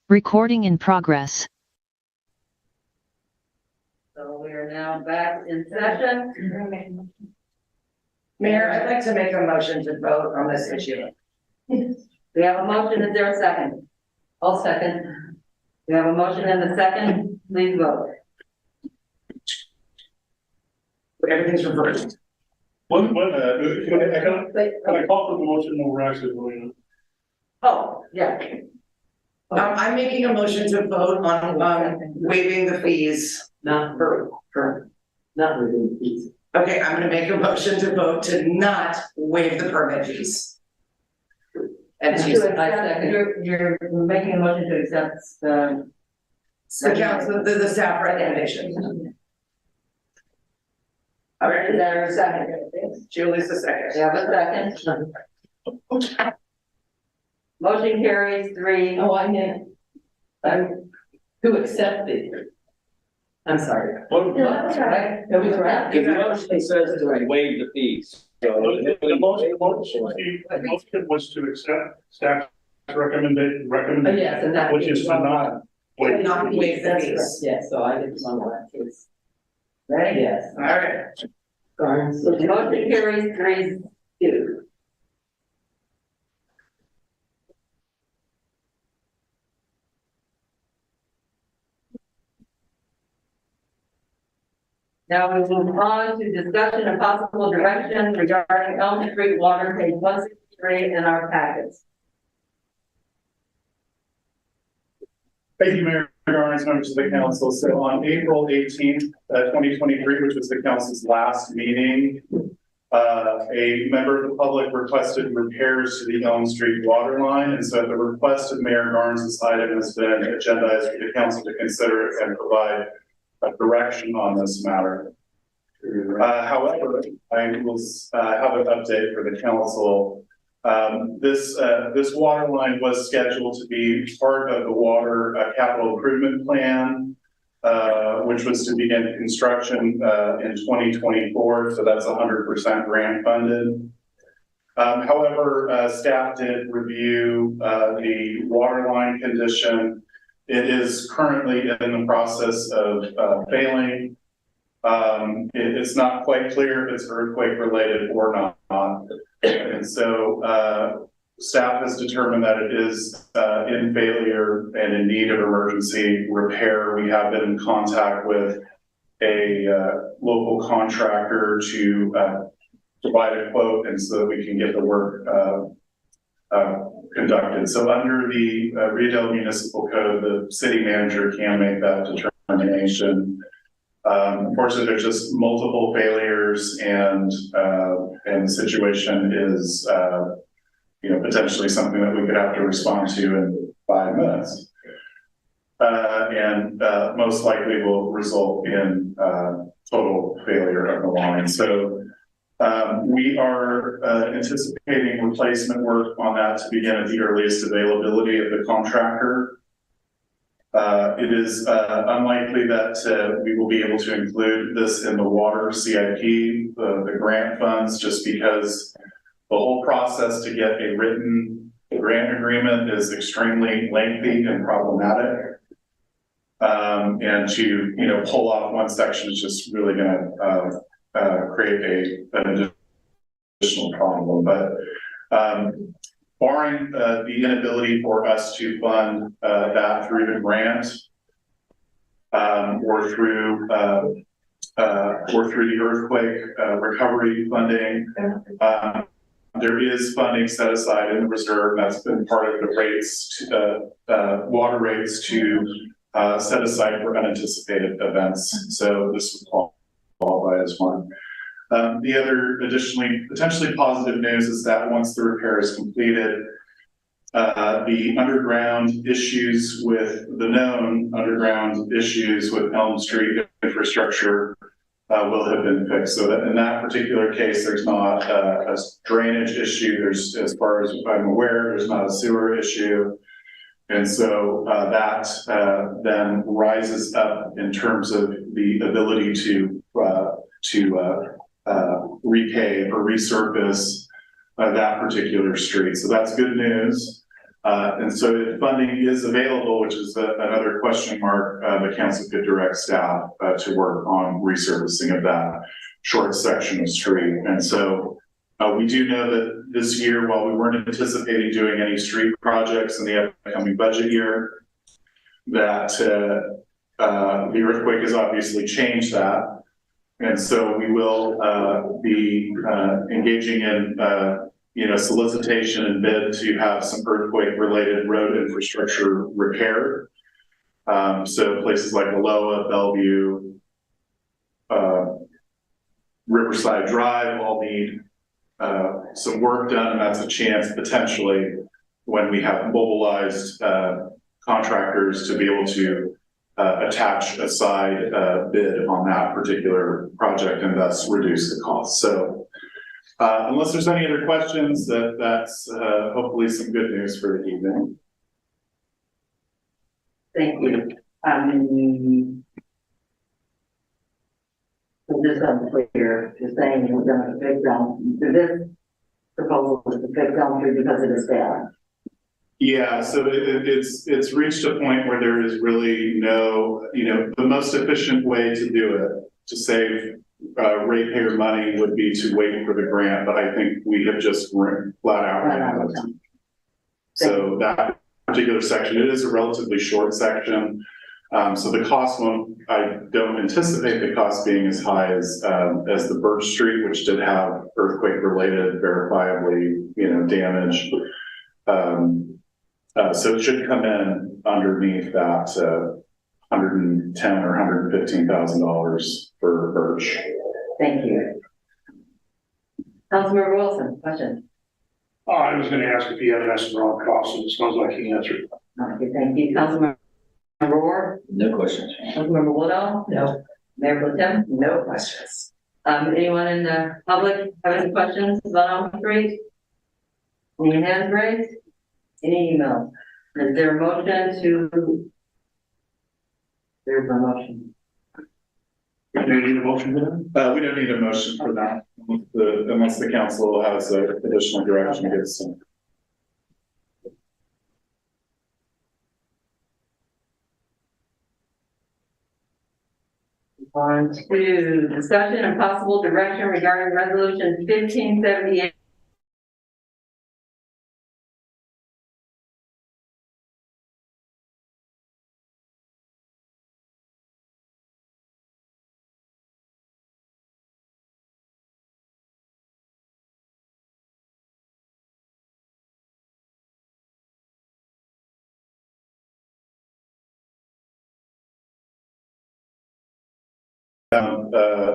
Recording in progress. So we are now back in session. Mayor, I'd like to make a motion to vote on this issue. We have a motion. Is there a second? I'll second. We have a motion and a second. Please vote. Everything's reversed. Can I call for the motion when we're actually voting? Oh, yeah. I'm making a motion to vote on, waiving the fees. Not not waiving the fees. Okay, I'm gonna make a motion to vote to not waive the permit fees. And To accept, you're making a motion to accept the council, the staff recommendation. All right, Is there a second? Julie's the second. We have a second. Motion carries 3. Oh, I meant, to accept it. I'm sorry. That's right. That was right. The motion says to waive the fees. The motion was to accept staff's recommendation, Yes, and that. which is to not waive. Not waive the That's fees. correct. Yes, so I didn't know that case. Right? Yes. All right. So the motion carries 3-2. Now we move on to discussion and possible direction regarding Elm Street Water, page 163 in our packets. Thank you, Mayor Garnes, members of the council. So on April 18th, 2023, which was the council's last meeting, a member of the public requested repairs to the Elm Street water line. And so the request of Mayor Garnes, this item has been agendized for the council to consider and provide a direction on this matter. However, I will have an update for the council. This water line was scheduled to be part of the water capital improvement plan, which was to begin construction in 2024. So that's 100% grant funded. However, staff did review the water line condition. It is currently in the process of failing. It's not quite clear if it's earthquake related or not. And so staff has determined that it is in failure and in need of emergency repair. We have been in contact with a local contractor to provide a quote and so that we can get the work conducted. So under the Rio Dell Municipal Code, the city manager can make that determination. Unfortunately, there's just multiple failures, and the situation is, potentially something that we could have to respond to in 5 minutes, and most likely will result in total failure of the line. So we are anticipating replacement work on that to begin at the earliest availability of the contractor. It is unlikely that we will be able to include this in the water CIP, the grant funds, just because the whole process to get a written grant agreement is extremely lengthy and problematic. And to, pull off one section is just really going to create an additional problem. But barring the inability for us to fund that through the grant or through the earthquake recovery funding, there is funding set aside in the reserve that's been part of the rates, water rates to set aside for unanticipated events. So this would qualify as one. The other additionally potentially positive news is that once the repair is completed, the underground issues with the known underground issues with Elm Street infrastructure will have been fixed. So that in that particular case, there's not a drainage issue. There's, as far as I'm aware, there's not a sewer issue. And so that then rises up in terms of the ability to repave or resurface that particular street. So that's good news. And so if funding is available, which is another question mark, the council could direct staff to work on resurfacing of that short section of street. And so we do know that this year, while we weren't anticipating doing any street projects in the upcoming budget year, that the earthquake has obviously changed that. And so we will be engaging in solicitation and bid to have some earthquake-related road infrastructure repaired. So places like Aloha, Bellevue, Riverside Drive all need some work done, and that's a chance potentially when we have mobilized contractors to be able to attach a side bid on that particular project and thus reduce the cost. So unless there's any other questions, that's hopefully some good news for the evening. Thank you. I'm just unclear, you're saying we're going to fix down, this proposal is to fix down through because it is bad. Yeah, so it's reached a point where there is really no, the most efficient way to do it, to save ratepayer money would be to wait for the grant, but I think we have just flat out run out of time. So that particular section, it is a relatively short section. So the cost won't, I don't anticipate the cost being as high as the Birch Street, which did have earthquake related, verifiably, damage. So it should come in underneath that $110,000 or $115,000 for Birch. Thank you. Councilmember Wilson, question. I was going to ask if he had an estimate on costs, and it sounds like he answered. Okay, thank you. Councilmember Ward? No questions. Councilmember Woodall? No. Mayor Pro Tem? No questions. Anyone in the public have any questions about on street? Any hands raised? Any emails? Is there a motion to? There's a motion. Do you need a motion for that? We don't need a motion for that, unless the council has additional direction to get some. On to discussion and possible direction regarding resolution 1578.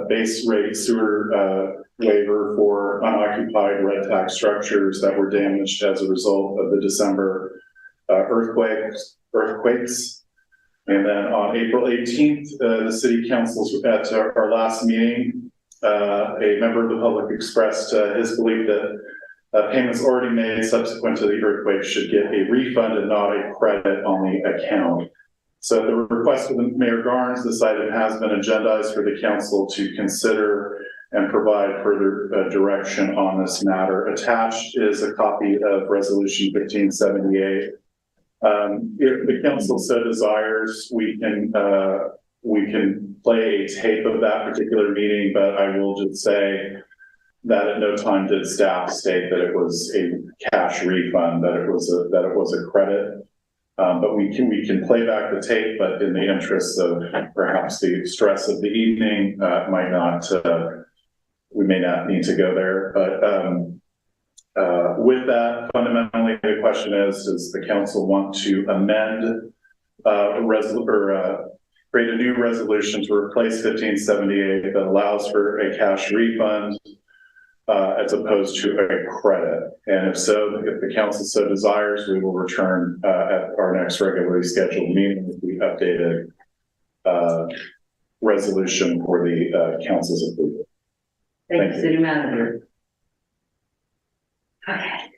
Base rate sewer waiver for unoccupied red tax structures that were damaged as a result of the December earthquakes. And then on April 18th, the city council's at our last meeting, a member of the public expressed his belief that payments already made subsequent to the earthquake should get a refund and not a credit on the account. So at the request of Mayor Garnes, this item has been agendized for the council to consider and provide further direction on this matter. Attached is a copy of Resolution 1578. If the council so desires, we can play a tape of that particular meeting, but I will just say that at no time did staff state that it was a cash refund, that it was a credit. But we can play back the tape, but in the interest of perhaps the stress of the evening, we may not need to go there. But with that, fundamentally, the question is, does the council want to amend create a new resolution to replace 1578 that allows for a cash refund as opposed to a credit? And if so, if the council so desires, we will return at our next regularly scheduled meeting with the updated resolution for the council's approval. Thank you, City Manager. Okay.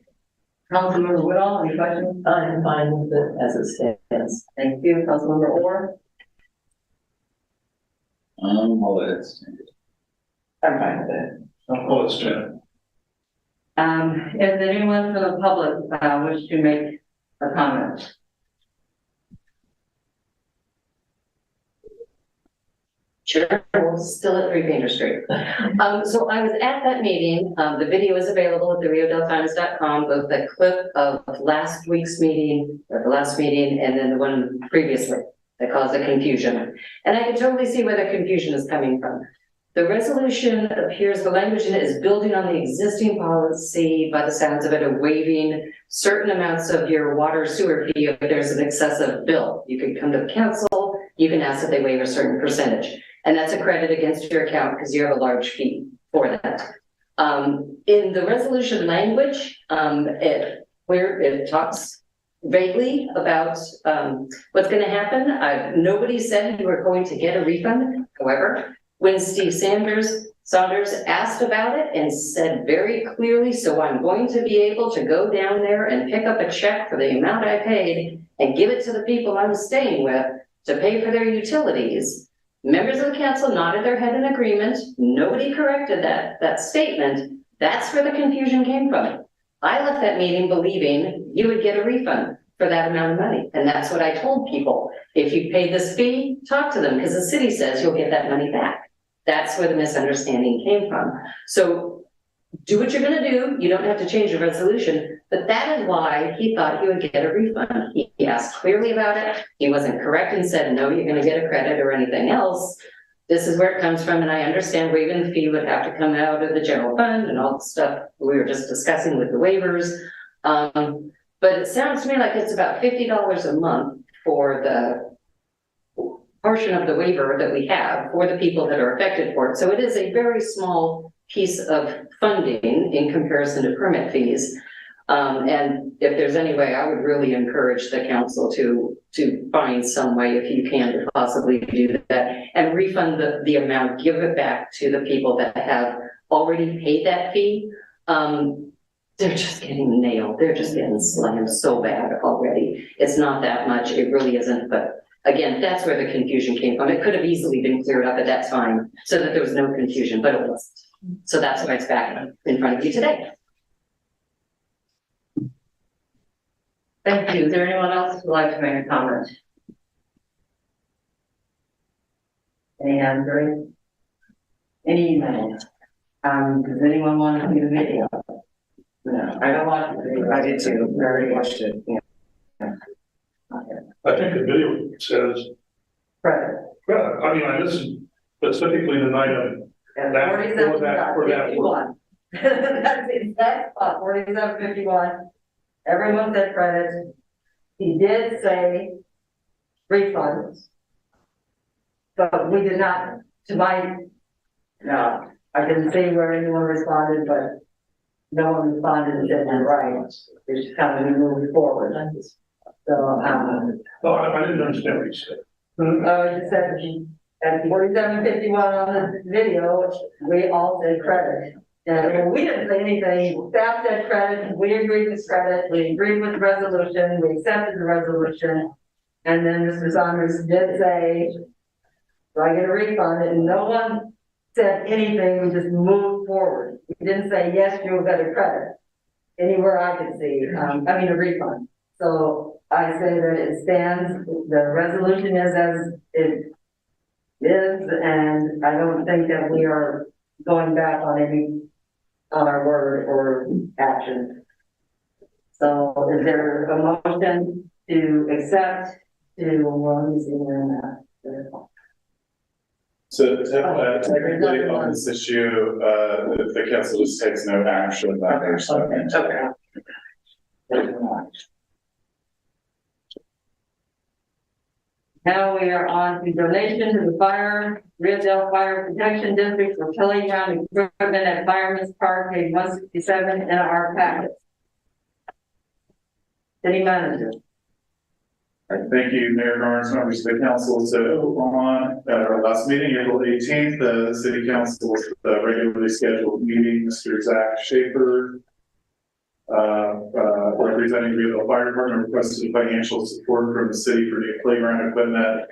Councilmember Woodall, any questions? I'm fine with it as it stands. Thank you. Councilmember Orr? I'll let it stand. I'm fine with it. Oh, it's 10. Is there anyone from the public wish to make or comments? Sure, we're still at 3 Painter Street. So I was at that meeting, the video is available at the riodelltimes.com, both the clip of last week's meeting, or the last meeting, and then the one previously that caused the confusion. And I can totally see where the confusion is coming from. The resolution appears, the language in it is building on the existing policy by the sounds of it, of waiving certain amounts of your water sewer fee if there's an excessive bill. You can come to the council, you can ask that they waive a certain percentage. And that's a credit against your account because you have a large fee for that. In the resolution language, where it talks vaguely about what's going to happen. Nobody said you were going to get a refund. However, when Steve Saunders asked about it and said very clearly, so I'm going to be able to go down there and pick up a check for the amount I paid and give it to the people I'm staying with to pay for their utilities. Members of the council nodded their head in agreement. Nobody corrected that statement. That's where the confusion came from. I left that meeting believing you would get a refund for that amount of money. And that's what I told people. If you pay this fee, talk to them because the city says you'll get that money back. That's where the misunderstanding came from. So do what you're going to do. You don't have to change the resolution, but that is why he thought he would get a refund. He asked clearly about it. He wasn't correct and said, no, you're going to get a credit or anything else. This is where it comes from. And I understand waiving the fee would have to come out of the general fund and all the stuff we were just discussing with the waivers. But it sounds to me like it's about $50 a month for the portion of the waiver that we have for the people that are affected for it. So it is a very small piece of funding in comparison to permit fees. And if there's any way, I would really encourage the council to find some way, if you can, to possibly do that and refund the amount, give it back to the people that have already paid that fee. They're just getting nailed. They're just getting slammed so bad already. It's not that much. It really isn't. But again, that's where the confusion came from. It could have easily been cleared up at that time so that there was no confusion, but it wasn't. So that's why it's back in front of you today. Thank you. Is there anyone else who'd like to make a comment? Any hands raised? Any emails? Does anyone want to see the video? No, I don't want to. I did too. I already watched it. Yeah. Okay. I think the video says. Right. Yeah, I mean, I listened specifically tonight on that, for that work. That's the exact spot, 4751. Everyone said credit. He did say refunds. But we did not, no, I didn't see where anyone responded, but no one responded and said they're right. They just kind of moved forward. So, No, I didn't understand what you said. you said at 4751 on the video, we all said credit. And we didn't say anything. Staff said credit. We agreed with credit. We agreed with the resolution. We accepted the resolution. And then Mr. Saunders did say, do I get a refund? And no one said anything. We just moved forward. We didn't say, yes, you'll get a credit. Anywhere I could see, a refund. So I say that it stands, the resolution is as it is, and I don't think that we are going back on our word or action. So is there a motion to accept, let me see where I'm at. So technically on this issue, the council just takes no action. Okay. Now we are on to donation to the Rio Dell Fire Protection District for playground equipment at Fireman's Park, page 167 in our packets. City Manager. Thank you, Mayor Garnes, members of the council. So on at our last meeting, April 18th, the city council's regularly scheduled meeting, Mr. Zach Schaefer, representing Rio Dell Fire Department, requested financial support from the city for new playground equipment.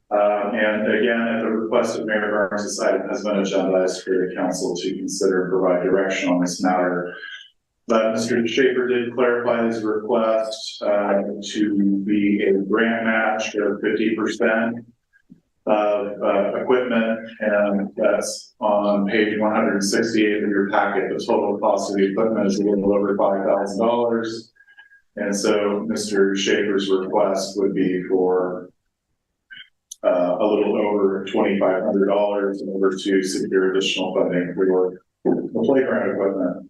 And again, at the request of Mayor Garnes, this item has been agendized for the council to consider and provide direction on this matter. Mr. Schaefer did clarify his request, to be a grant match of 50% of, equipment, and that's on page 168 of your packet. The total cost of the equipment is a little over $5,000. And so Mr. Schaefer's request would be for a little over $2,500 in order to secure additional funding for the playground equipment.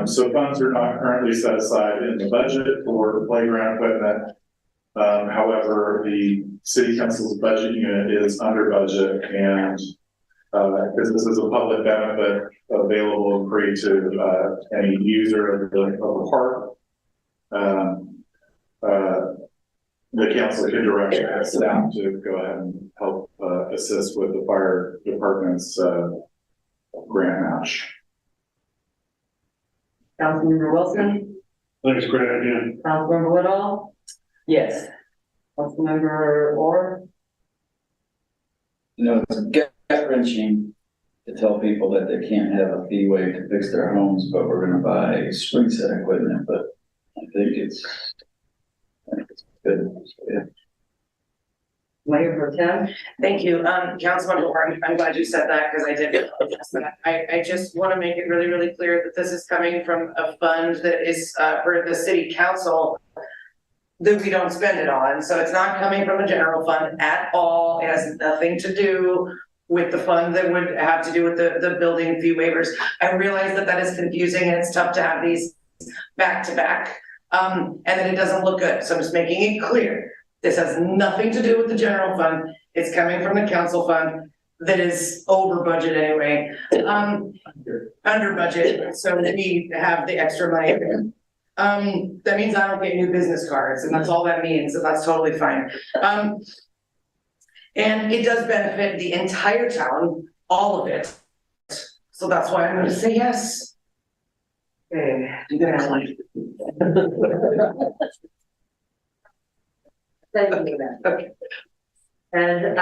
So funds are not currently set aside in the budget for playground equipment. However, the city council's budget unit is under budget, and because this is a public benefit available and free to any user of the park, the council can direct staff to go ahead and help assist with the fire department's grant match. Councilmember Wilson, I think it's a great idea. Councilmember Woodall, Yes. Councilmember Orr, You know, it's gut wrenching to tell people that they can't have a fee waive to fix their homes, but we're gonna buy spring set equipment, but I think it's good. Yeah. Mayor Pro Tem. Thank you. Councilmember Warren, I'm glad you said that because I did address that. I just want to make it really, really clear that this is coming from a fund that is for the city council that we don't spend it on. So it's not coming from a general fund at all. It has nothing to do with the fund that would have to do with the building fee waivers. I realize that that is confusing and it's tough to have these back to back. And that it doesn't look good. So I'm just making it clear. This has nothing to do with the general fund. It's coming from the council fund that is over budget anyway, under budget. So we have the extra money. That means I don't get new business cards, and that's all that means, and that's totally fine. And it does benefit the entire town, all of it. So that's why I'm going to say yes. Okay. Thank you for that. Okay. And,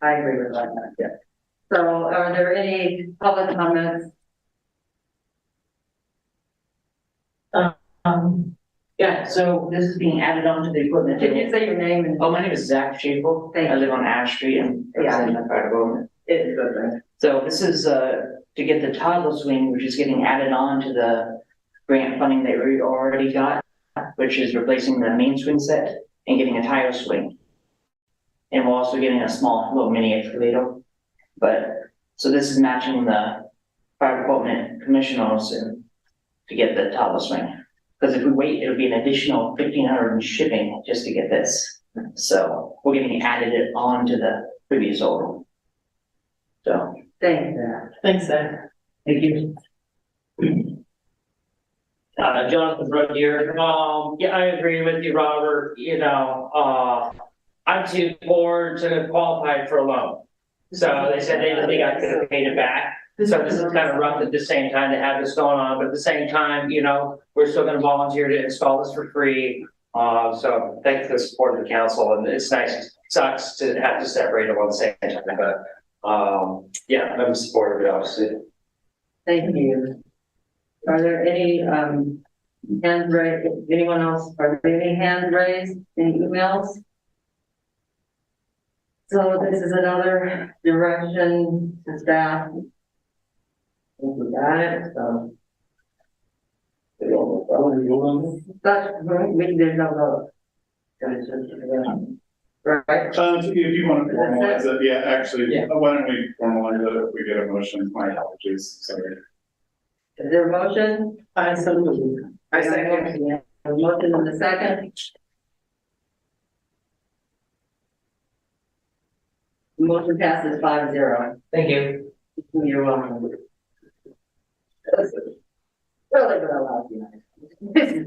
I agree with that, yeah. So are there any public comments? Yeah, so this is being added on to the equipment. Can you say your name and? Oh, my name is Zach Schaefer. Thank I live on Ash Street and represent the fire department. It is good. So this is to get the toddler swing, which is getting added on to the grant funding that we already got, which is replacing the main swing set and getting a tire swing. And we're also getting a small little mini excavator. But so this is matching the fire department commissioners and to get the toddler swing. Because if we wait, it'll be an additional $1,500 in shipping just to get this. So we're getting added it on to the previous order. So. Thank you. Thanks, Zach. Thank you. Jonathan Brooke here. Yeah, I agree with you, Robert. You know, I'm too poor to qualify for a loan. So they said they got to pay it back. So this is kind of rough at the same time to have this going on, but at the same time, you know, we're still gonna volunteer to install this for free. So thanks for the support of the council, and it's nice, it sucks to have to separate them on the same time, but, yeah, I'm supportive of it, obviously. Thank you. Are there any, hands raised, anyone else, are there any hands raised, any emails? So this is another direction to staff. We got it, so. But there's no vote. Right. If you want to formalize it, yeah, actually, why don't we formalize it if we get a motion? My apologies, sorry. Is there a motion? I so moved. I second. A motion in the second. Motion passes 5-0. Thank you. You're welcome. Really good, I love you. We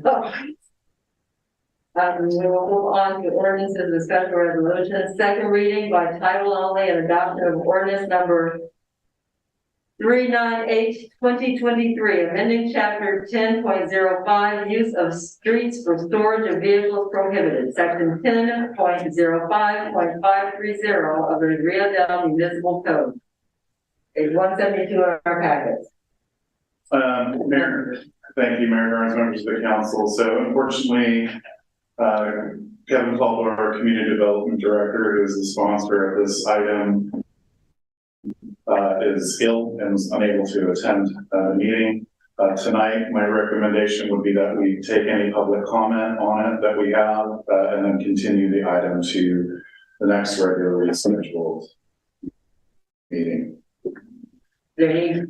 will move on to ordinances and special resolutions. Second reading by title only and adoption of ordinance number 398/2023, amending chapter 10.05, use of streets for storage of vehicles prohibited, section 10.05.530 of the Rio Dell Municipal Code. Page 172 of our packets. Mayor, thank you, Mayor, as members of the council. So unfortunately, Kevin Caldwell, our Community Development Director, who is the sponsor of this item, is ill and was unable to attend the meeting. Tonight, my recommendation would be that we take any public comment on it that we have, and then continue the item to the next regularly scheduled meeting. Any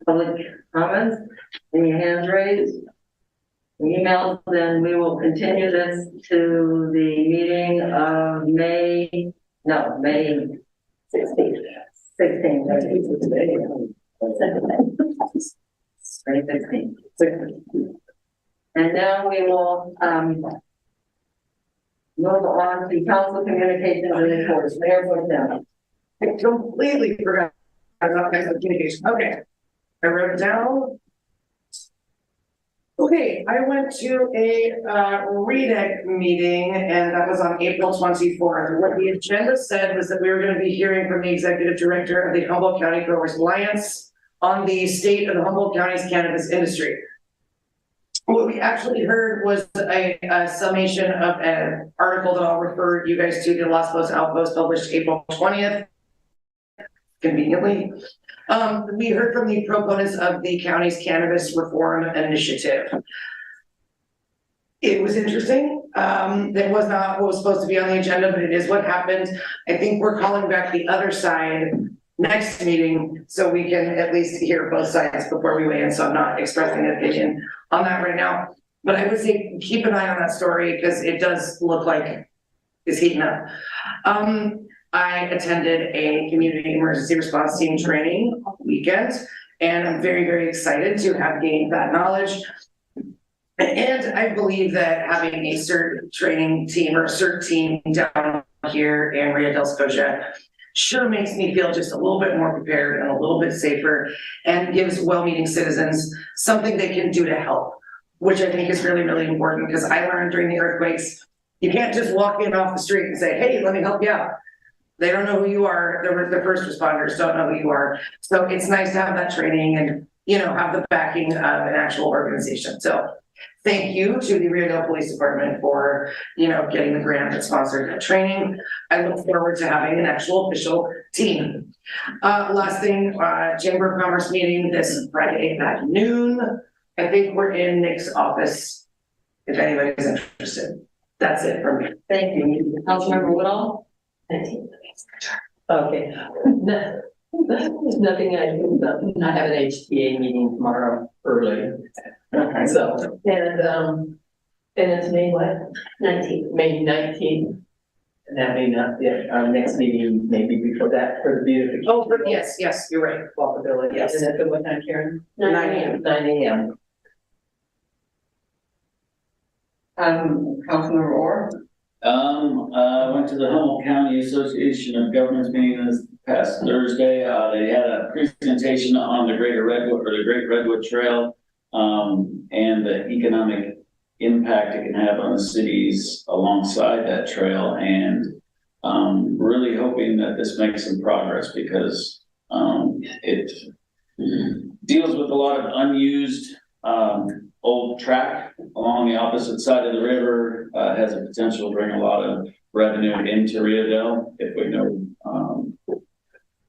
public comments? Any hands raised? Emails, then we will continue this to the meeting of May 16th. 16th. And now we will, move on to council communications and reports. Mayor Pro Tem. I completely forgot about communication. Okay. I wrote it down. Okay, I went to a REDEC meeting and that was on April 24th. What the agenda said was that we were going to be hearing from the executive director of the Humboldt County Growers Alliance on the state of the Humboldt County's cannabis industry. What we actually heard was a summation of an article that I'll refer you guys to, the Las Post Outpost, published April 20th. Conveniently. We heard from the proponents of the county's cannabis reform initiative. It was interesting. That was not what was supposed to be on the agenda, but it is what happened. I think we're calling back the other side next meeting so we can at least hear both sides before we weigh in. So I'm not expressing an opinion on that right now. But I would say keep an eye on that story because it does look like it's heating up. I attended a community emergency response team training weekend, and I'm very, very excited to have gained that knowledge. And I believe that having a CERT training team or a CERT team down here in Rio Dell, Scotia, sure makes me feel just a little bit more prepared and a little bit safer and gives well-meaning citizens something they can do to help, which I think is really, really important because I learned during the earthquakes, you can't just walk in off the street and say, hey, let me help you out. They don't know who you are. The first responders don't know who you are. So it's nice to have that training and, you know, have the backing of an actual organization. So thank you to the Rio Dell Police Department for, you know, getting the grant that sponsored that training. I look forward to having an actual official team. Last thing, Chamber of Commerce meeting this Friday at noon. I think we're in Nick's office if anybody's interested. That's it for me. Thank you. Councilmember Woodall? Okay. Nothing I do, but I have an HTA meeting tomorrow early. Okay. So, and it's May what? 19th. May 19th. And that may not be our next meeting, maybe before that for the beautification. Oh, yes, you're right. Walkability. Yes. Is that the what time, Karen? 9 a.m. 9 a.m. Councilmember Orr? I went to the Humboldt County Association of Governments meeting this past Thursday. They had a presentation on the Great Redwood Trail, and the economic impact it can have on the cities alongside that trail, and really hoping that this makes some progress because it deals with a lot of unused old track along the opposite side of the river, has a potential to bring a lot of revenue into Rio Dell if we know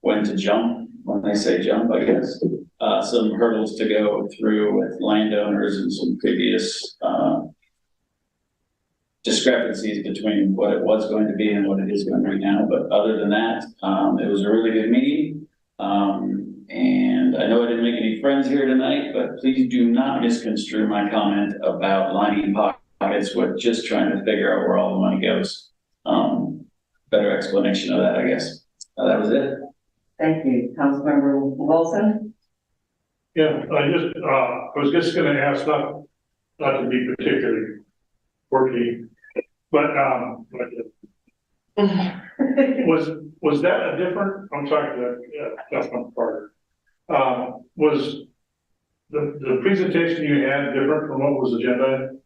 when to jump, when they say jump, I guess. Some hurdles to go through with landowners and some previous discrepancies between what it was going to be and what it is going to be now. But other than that, it was a really good meeting. And I know I didn't make any friends here tonight, but please do not misconstrue my comment about lining pockets with just trying to figure out where all the money goes. Better explanation of that, I guess. That was it. Thank you. Councilmember Wilson? Yeah, I was just gonna ask, not to be particularly quirky, but was that a different, I'm sorry, that's not part of it. Was the presentation you had different from what was agenda?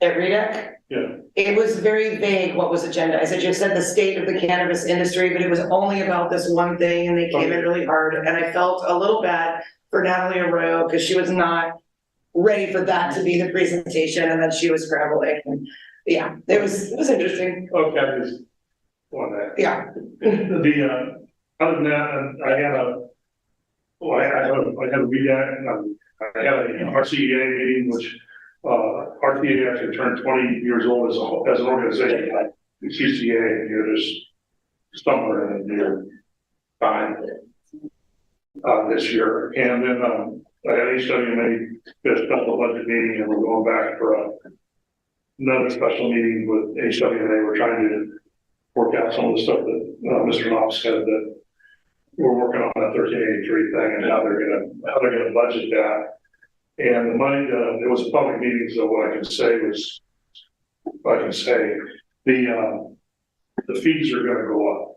At REDEC? Yeah. It was very vague what was agenda. I said, you said the state of the cannabis industry, but it was only about this one thing and they came in really hard. And I felt a little bad for Natalie Arroyo, because she was not ready for that to be the presentation, and then she was scrambling. And yeah, it was interesting. Okay, I just want that. Yeah. Other than that, I had a react, I had a RCEA meeting, which, RCEA actually turned 20 years old as an organization, like the CCA, there's somewhere in the year time, this year. And then, I had HWMA, did a special budget meeting, and we're going back for another special meeting with HWMA. We're trying to work out some of the stuff that, Mr. Knopf said, that we're working on that 1383 thing and how they're gonna budget that. And the money, it was a public meeting, so what I can say was, the fees are gonna go up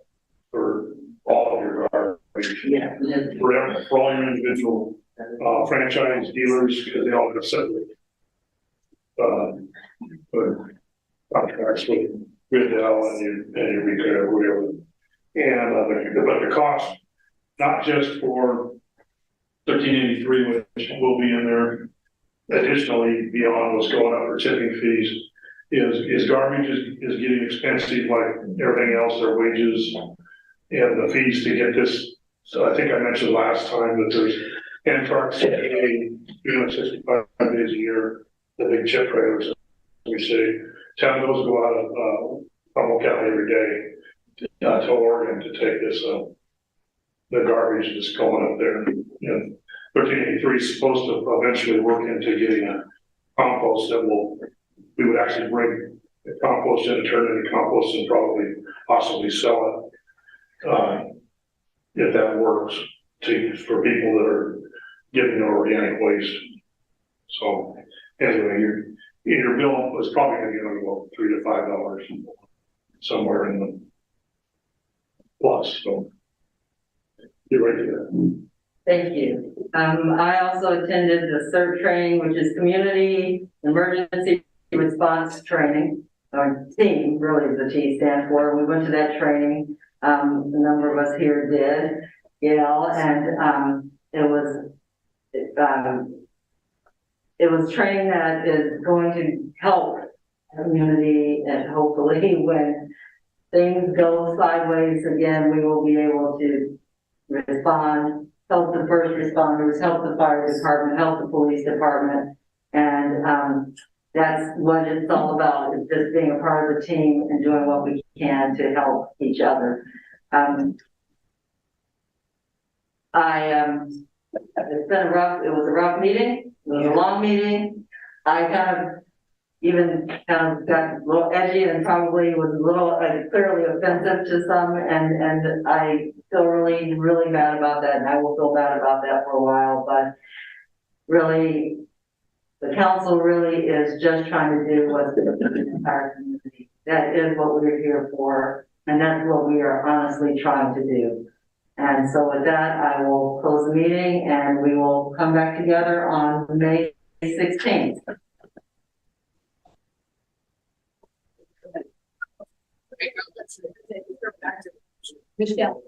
for all of your garbage. Yeah. For all your individual, franchise dealers, because they all have separate, contracts with Rio Dell and your Rico, whatever. And, but the cost, not just for 1383, which will be in there additionally beyond what's going up for tipping fees, is garbage is getting expensive like everything else, their wages and the fees to get this. So I think I mentioned last time that there's hand trucks, 65 days a year, the big chip trailers, we say, 10 of those go out of Humboldt County every day to Oregon to take this, the garbage is going up there. And 1383 is supposed to eventually work into getting a compost that we would actually bring the compost in and turn it into compost and probably possibly sell it, if that works for people that are getting their organic waste. So anyway, your bill is probably going to get about $3 to $5 somewhere in the plus. So you're right there. Thank you. I also attended the CERT training, which is Community Emergency Response Training, or TEAM, really the T stands for. We went to that training. A number of us here did, and it was training that is going to help the community, and hopefully when things go sideways again, we will be able to respond, help the first responders, help the fire department, help the police department. And that's what it's all about, is just being a part of the team and doing what we can to help each other. It was a rough meeting. It was a long meeting. I got a little edgy and probably was a little clearly offensive to some, and I feel really, really bad about that, and I will feel bad about that for a while, but really, the council really is just trying to do what's good for the entire community. That is what we're here for, and that's what we are honestly trying to do. And so with that, I will close the meeting, and we will come back together on May 16th. Michelle.